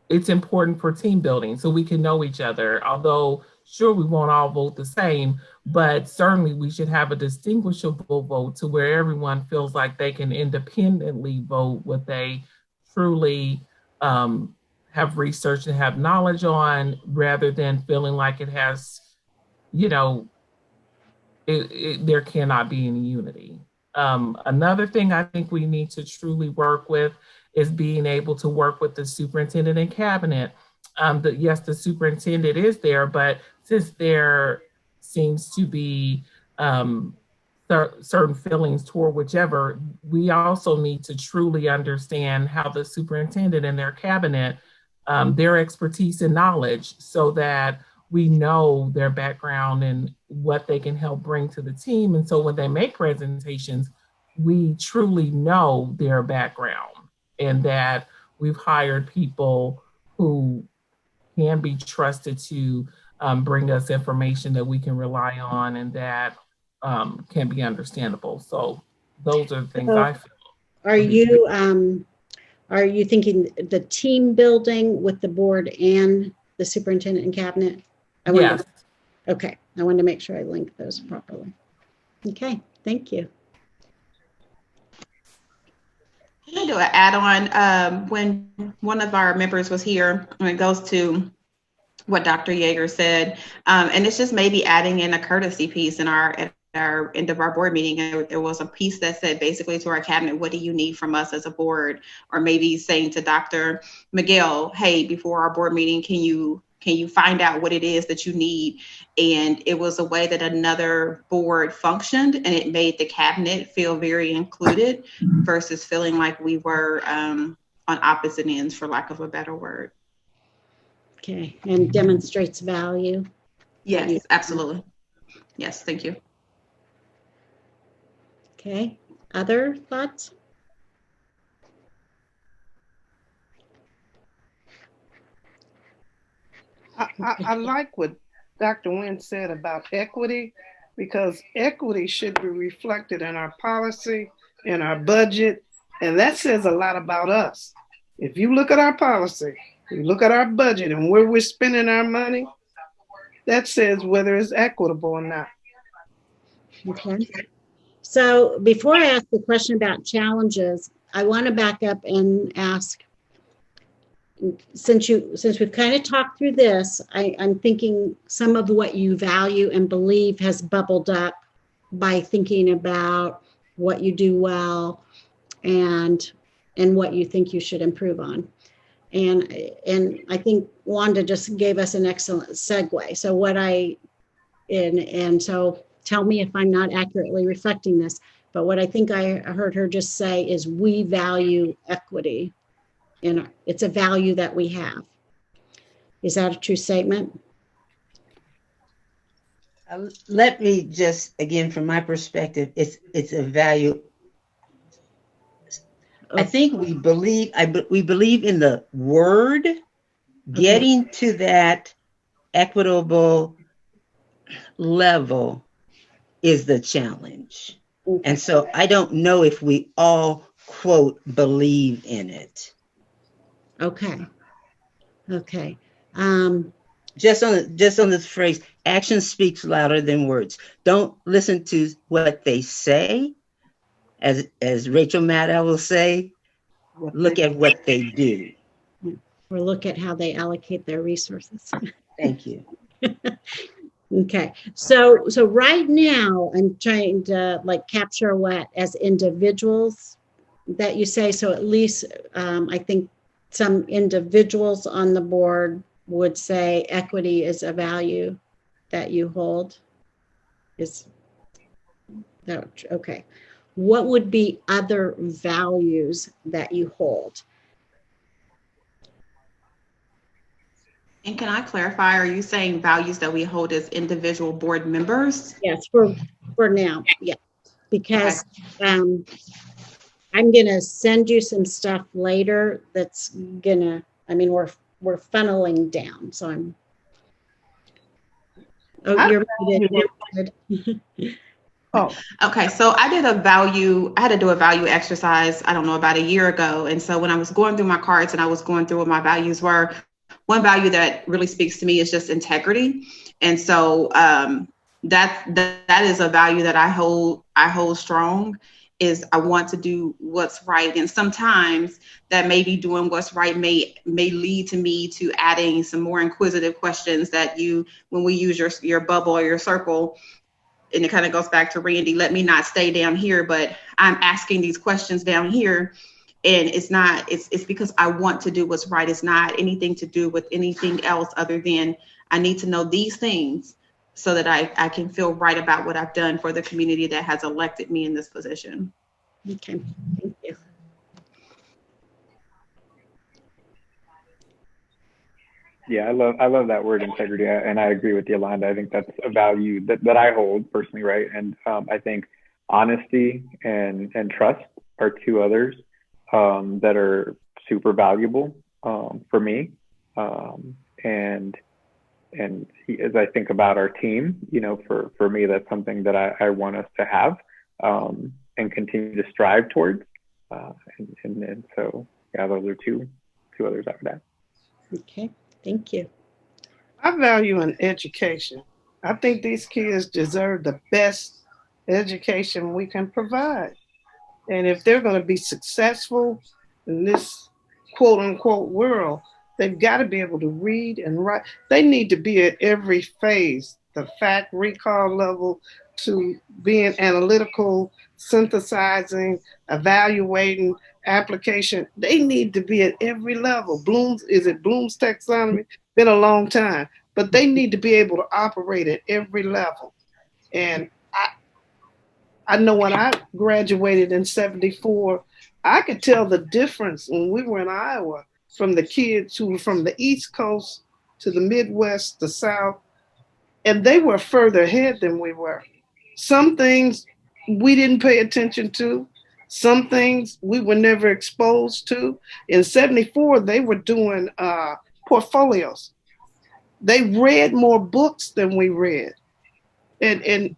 it's important for team building so we can know each other. Although, sure, we won't all vote the same, but certainly we should have a distinguishable vote to where everyone feels like they can independently vote what they truly have researched and have knowledge on, rather than feeling like it has, there cannot be any unity. Another thing I think we need to truly work with is being able to work with the superintendent and cabinet. Yes, the superintendent is there, but since there seems to be certain feelings toward whichever, we also need to truly understand how the superintendent and their cabinet, their expertise and knowledge, so that we know their background and what they can help bring to the team. And so when they make presentations, we truly know their background and that we've hired people who can be trusted to bring us information that we can rely on and that can be understandable. So those are the things I feel. Are you thinking the team building with the board and the superintendent and cabinet? Yes. Okay, I wanted to make sure I linked those properly. Okay, thank you. I'm going to do an add-on. When one of our members was here, and it goes to what Dr. Yeager said, and it's just maybe adding in a courtesy piece at our end of our board meeting. There was a piece that said basically to our cabinet, what do you need from us as a board? Or maybe saying to Dr. Miguel, hey, before our board meeting, can you find out what it is that you need? And it was a way that another board functioned, and it made the cabinet feel very included versus feeling like we were on opposite ends, for lack of a better word. Okay, and demonstrates value. Yes, absolutely. Yes, thank you. Okay, other thoughts? I like what Dr. Nguyen said about equity, because equity should be reflected in our policy, in our budget, and that says a lot about us. If you look at our policy, you look at our budget and where we're spending our money, that says whether it's equitable or not. Okay. So before I ask the question about challenges, I want to back up and ask, since we've kind of talked through this, I'm thinking some of what you value and believe has bubbled up by thinking about what you do well and what you think you should improve on. And I think Wanda just gave us an excellent segue. So so tell me if I'm not accurately reflecting this, but what I think I heard her just say is we value equity, and it's a value that we have. Is that a true statement? Let me just, again, from my perspective, it's a value. I think we believe in the word. Getting to that equitable level is the challenge. And so I don't know if we all, quote, believe in it. Okay. Just on this phrase, action speaks louder than words. Don't listen to what they say. As Rachel Maddow will say, look at what they do. Or look at how they allocate their resources. Thank you. Okay, so right now I'm trying to capture what as individuals that you say. So at least I think some individuals on the board would say equity is a value that you hold. Is that okay? What would be other values that you hold? And can I clarify, are you saying values that we hold as individual board members? Yes, for now, yeah. Because I'm gonna send you some stuff later that's gonna, we're funneling down, so I'm you're good. Oh, okay. So I had to do a value exercise, I don't know, about a year ago. And so when I was going through my cards and I was going through what my values were, one value that really speaks to me is just integrity. And so that is a value that I hold strong, is I want to do what's right. And sometimes that maybe doing what's right may lead to me to adding some more inquisitive questions that when we use your bubble or your circle, and it kind of goes back to Randy, let me not stay down here, but I'm asking these questions down here. And it's because I want to do what's right. It's not anything to do with anything else other than I need to know these things so that I can feel right about what I've done for the community that has elected me in this position. Okay, thank you. Yeah, I love that word integrity, and I agree with Yolanda. I think that's a value that I hold personally, right? And I think honesty and trust are two others that are super valuable for me. And as I think about our team, for me, that's something that I want us to have and continue to strive towards. And so, yeah, those are two others I would add. Okay, thank you. I value in education. I think these kids deserve the best education we can provide. And if they're going to be successful in this quote unquote world, they've got to be able to read and write. They need to be at every phase, the fact recall level to being analytical, synthesizing, evaluating, application. They need to be at every level. Bloom's taxonomy? Been a long time, but they need to be able to operate at every level. And I know when I graduated in '74, I could tell the difference when we were in Iowa from the kids who were from the East Coast to the Midwest, the South, and they were further ahead than we were. Some things we didn't pay attention to. Some things we were never exposed to. In '74, they were doing portfolios. They read more books than we read. And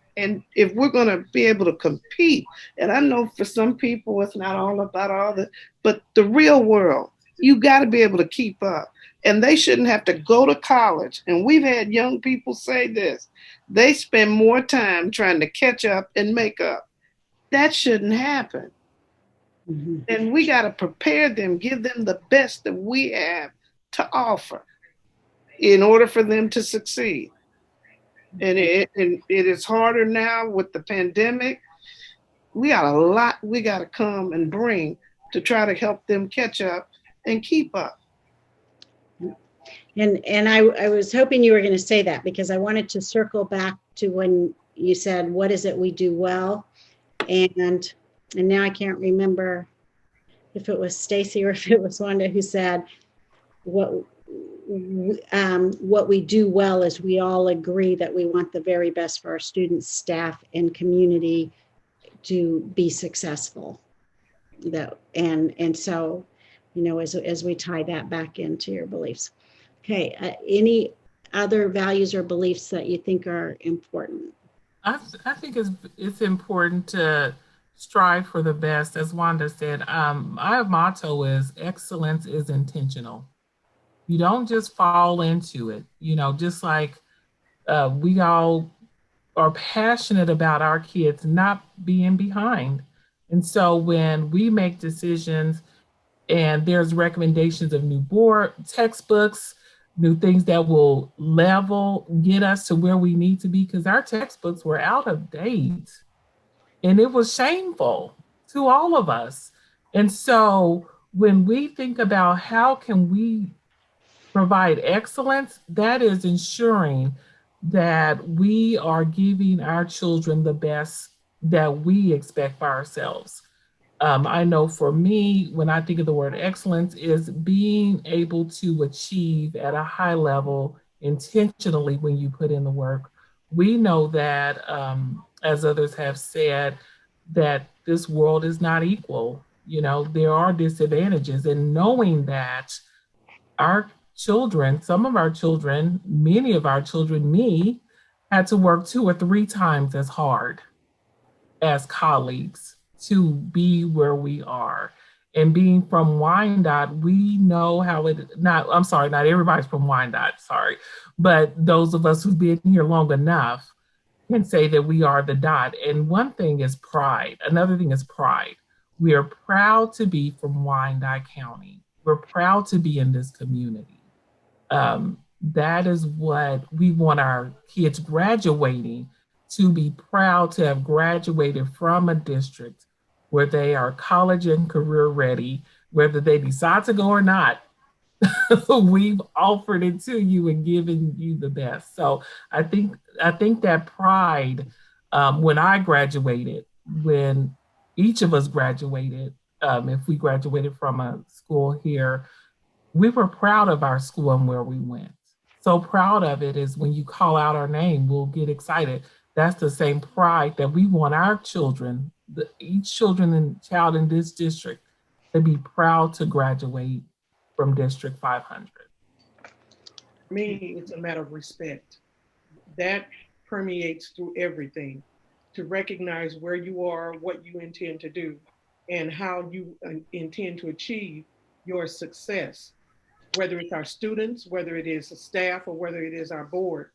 if we're going to be able to compete, and I know for some people it's not all about all the, but the real world, you got to be able to keep up. And they shouldn't have to go to college. And we've had young people say this. They spend more time trying to catch up and make up. That shouldn't happen. Mm-hmm. And we got to prepare them, give them the best that we have to offer in order for them to succeed. And it is harder now with the pandemic. We got a lot we got to come and bring to try to help them catch up and keep up. And I was hoping you were going to say that, because I wanted to circle back to when you said, what is it we do well? And now I can't remember if it was Stacy or if it was Wanda who said, what we do well is we all agree that we want the very best for our students, staff, and community to be successful. And so, as we tie that back into your beliefs. Okay, any other values or beliefs that you think are important? I think it's important to strive for the best. As Wanda said, my motto is excellence is intentional. You don't just fall into it, just like we all are passionate about our kids not being behind. And so when we make decisions and there's recommendations of new board textbooks, new things that will get us to where we need to be, because our textbooks were out of date and it was shameful to all of us. And so when we think about how can we provide excellence, that is ensuring that we are giving our children the best that we expect for ourselves. I know for me, when I think of the word excellence, is being able to achieve at a high level intentionally when you put in the work. We know that, as others have said, that this world is not equal. There are disadvantages, and knowing that our children, some of our children, many of our children, me, had to work 2 or 3 times as hard as colleagues to be where we are. And being from Wyandotte, we know how not everybody's from Wyandotte, sorry. But those of us who've been here long enough can say that we are the dot. And one thing is pride. Another thing is pride. We are proud to be from Wyandotte County. We're proud to be in this community. That is what we want our kids graduating to be proud to have graduated from a district where they are college and career ready, whether they decide to go or not. We've offered it to you and given you the best. So I think that pride, when I graduated, when each of us graduated, if we graduated from a school here, we were proud of our school and where we went. So proud of it is when you call out our name, we'll get excited. That's the same pride that we want our children, each child in this district, to be proud to graduate from District 500. For me, it's a matter of respect. That permeates through everything, to recognize where you are, what you intend to do, and how you intend to achieve your success, whether it's our students, whether it is the staff, or whether it is our board.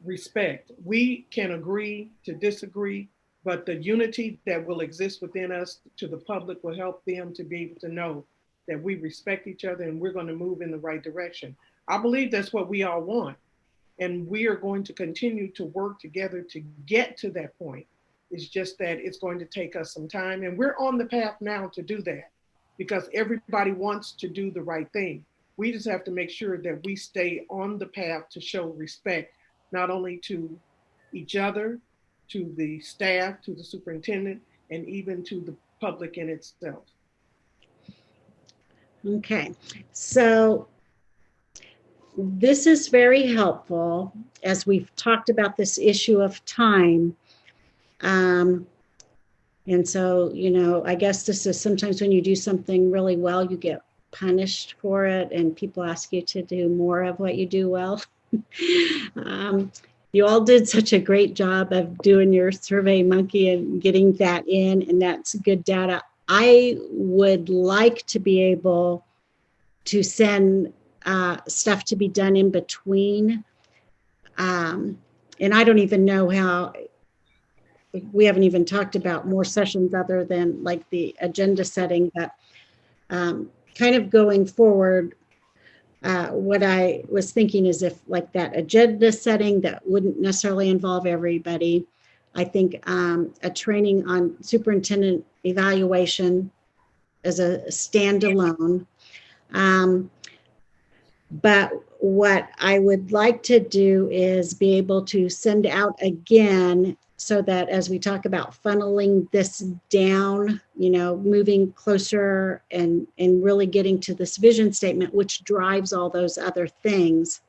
Respect. We can agree to disagree, but the unity that will exist within us to the public will help them to be able to know that we respect each other and we're going to move in the right direction. I believe that's what we all want. And we are going to continue to work together to get to that point. It's just that it's going to take us some time. And we're on the path now to do that, because everybody wants to do the right thing. We just have to make sure that we stay on the path to show respect, not only to each other, to the staff, to the superintendent, and even to the public in itself. Okay, so this is very helpful as we've talked about this issue of time. And so, I guess this is sometimes when you do something really well, you get punished for it and people ask you to do more of what you do well. You all did such a great job of doing your Survey Monkey and getting that in, and that's good data. I would like to be able to send stuff to be done in between. And I don't even know how, we haven't even talked about more sessions other than like the agenda setting, but kind of going forward, what I was thinking is if like that agenda setting that wouldn't necessarily involve everybody, I think a training on superintendent evaluation as a standalone. But what I would like to do is be able to send out again so that as we talk about funneling this down, you know, moving closer and really getting to this vision statement, which drives all those other things,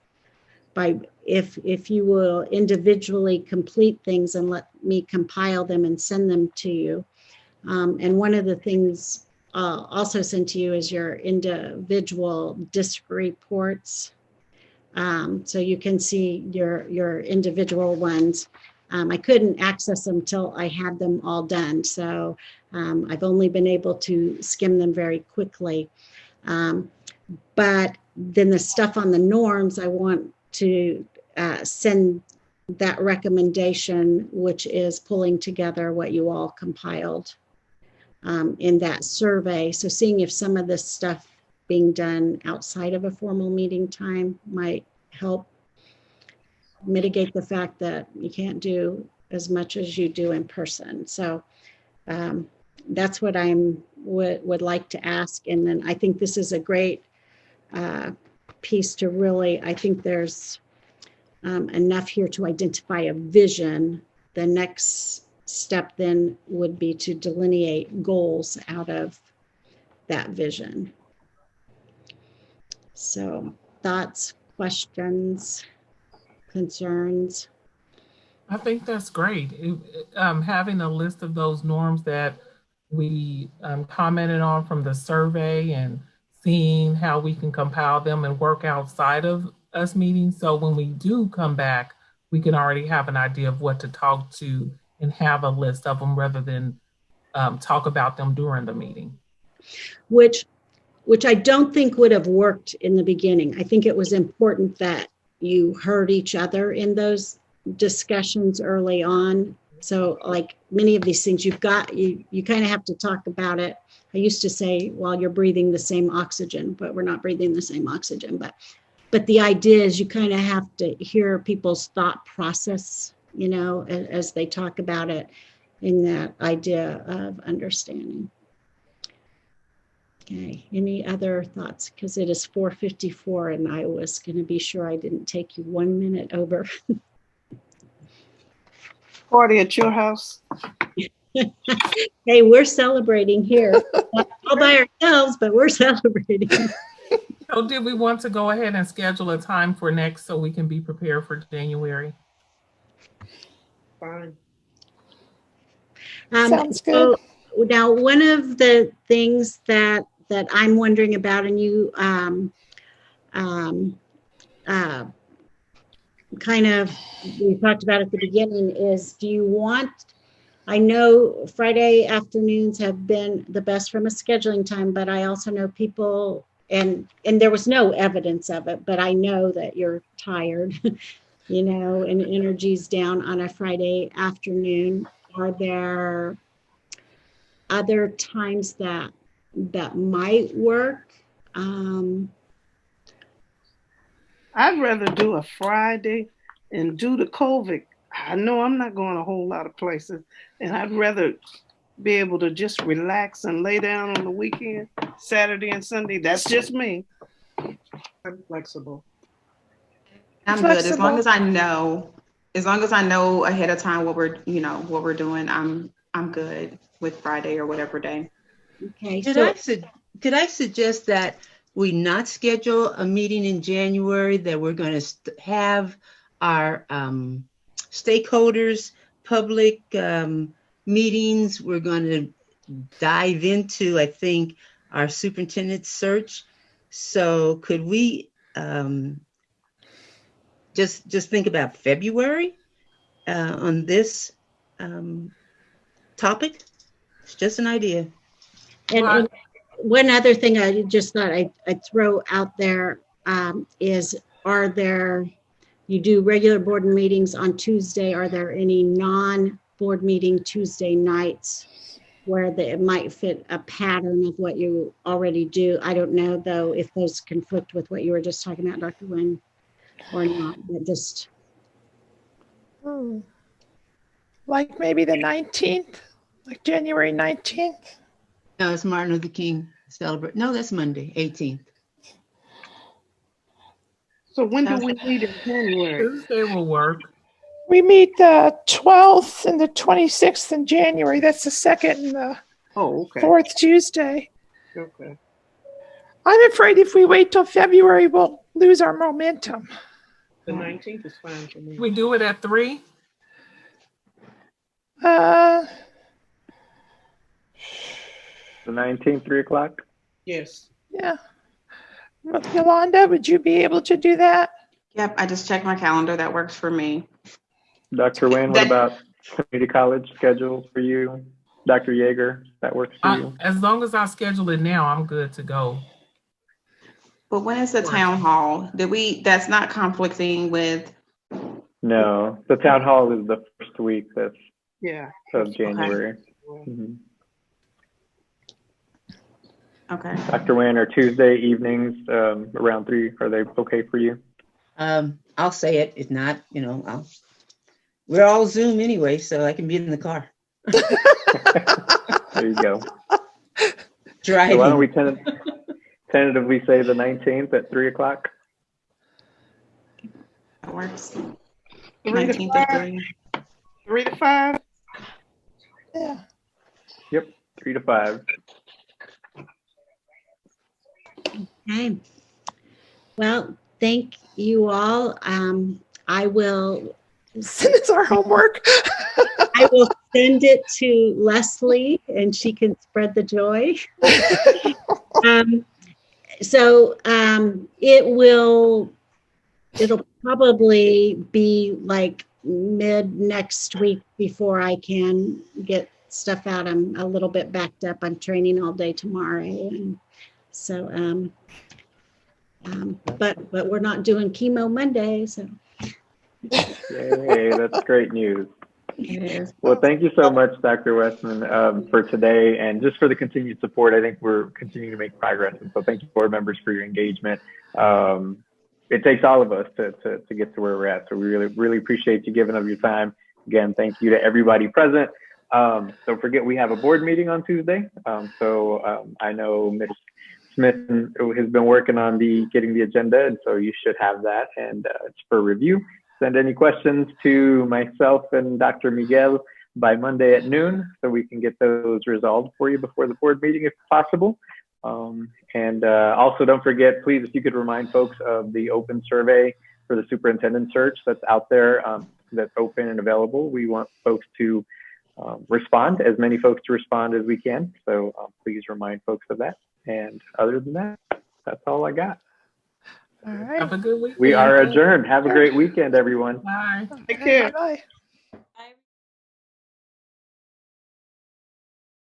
by if you will individually complete things and let me compile them and send them to you. And one of the things also sent to you is your individual DISC reports. So you can see your individual ones. I couldn't access them till I had them all done. So I've only been able to skim them very quickly. But then the stuff on the norms, I want to send that recommendation, which is pulling together what you all compiled in that survey. So seeing if some of this stuff being done outside of a formal meeting time might help mitigate the fact that you can't do as much as you do in person. So that's what I would like to ask. And then I think this is a great piece to really, I think there's enough here to identify a vision. The next step then would be to delineate goals out of that vision. So thoughts, questions, concerns? I think that's great. Having a list of those norms that we commented on from the survey and seeing how we can compile them and work outside of us meeting. So when we do come back, we can already have an idea of what to talk to and have a list of them rather than talk about them during the meeting. Which I don't think would have worked in the beginning. I think it was important that you heard each other in those discussions early on. So like many of these things you kind of have to talk about it. I used to say, well, you're breathing the same oxygen, but we're not breathing the same oxygen. But the idea is you kind of have to hear people's thought process, you know, as they talk about it in that idea of understanding. Okay, any other thoughts? Because it is 4:54 and I was going to be sure I didn't take you 1 minute over. Party at your house? Hey, we're celebrating here. Not all by ourselves, but we're celebrating. So did we want to go ahead and schedule a time for next so we can be prepared for January? Fine. Sounds good. So, now, one of the things that I'm wondering about, and you kind of we talked about at the beginning, is do you want, I know Friday afternoons have been the best from a scheduling time, but I also know people, and there was no evidence of it, but I know that you're tired, you know, and energy's down on a Friday afternoon. Are there other times that might work? I'd rather do a Friday, and due to COVID, I know I'm not going a whole lot of places, and I'd rather be able to just relax and lay down on the weekend, Saturday and Sunday. That's just me. I'm flexible. I'm good as long as I know. As long as I know ahead of time what we're doing, I'm good with Friday or whatever day. Okay. Could I suggest that we not schedule a meeting in January, that we're going to have our stakeholders, public meetings. We're going to dive into, I think, our superintendent search. So could we just think about February on this topic? It's just an idea. And one other thing I just thought I'd throw out there is, you do regular board meetings on Tuesday. Are there any non-board meeting Tuesday nights where it might fit a pattern of what you already do. I don't know, though, if those conflict with what you were just talking about, Dr. Wynn, or not, but just. Like maybe the 19th, like January 19th. No, it's Martin Luther King celebrate. No, that's Monday, 18th. So when do we meet in January? Tuesday will work. We meet the 12th and the 26th in January. That's the second and the fourth Tuesday. Okay. I'm afraid if we wait till February, we'll lose our momentum. The 19th is fine for me. We do it at 3? Uh, The 19th, 3 o'clock? Yes. yeah. Yolanda, would you be able to do that? Yep, I just checked my calendar. That works for me. Dr. Wayne, what about community college schedule for you? Dr. Yeager, that works for you? As long as I schedule it now, I'm good to go. But when is the town hall? That's not conflicting with? No, the town hall is the first week of January. Okay. Okay. Dr. Wayne, are Tuesday evenings around 3, are they okay for you? I'll say it. If not, we're all Zoom anyway, so I can be in the car. There you go. Driving. So why don't we tentatively say the 19th at 3 o'clock? That works. 3 to 5? 3 to 5? Yeah. Yep, 3 to 5. Okay. Well, thank you all. I will. It's our homework. I will send it to Leslie and she can spread the joy. It'll probably be like mid next week before I can get stuff out. I'm a little bit backed up. I'm training all day tomorrow. And so, but we're not doing chemo Monday, so. Yay, that's great news. Yes. Well, thank you so much, Dr. Westman, for today and just for the continued support. I think we're continuing to make progress. And so thank you, board members, for your engagement. It takes all of us to get to where we're at. So we really appreciate you giving up your time. Again, thank you to everybody present. Don't forget, we have a board meeting on Tuesday. I know Ms. Smith has been working on getting the agenda, and so you should have that, and it's for review. Send any questions to myself and Dr. Miguel by Monday at noon so we can get those resolved for you before the board meeting if possible. Also don't forget, please, if you could remind folks of the open survey for the superintendent search that's out there, that's open and available. We want folks to respond, as many folks to respond as we can. So please remind folks of that. And other than that, that's all I got. All right. Have a good weekend. We are adjourned. Have a great weekend, everyone. Bye. Take care. Bye.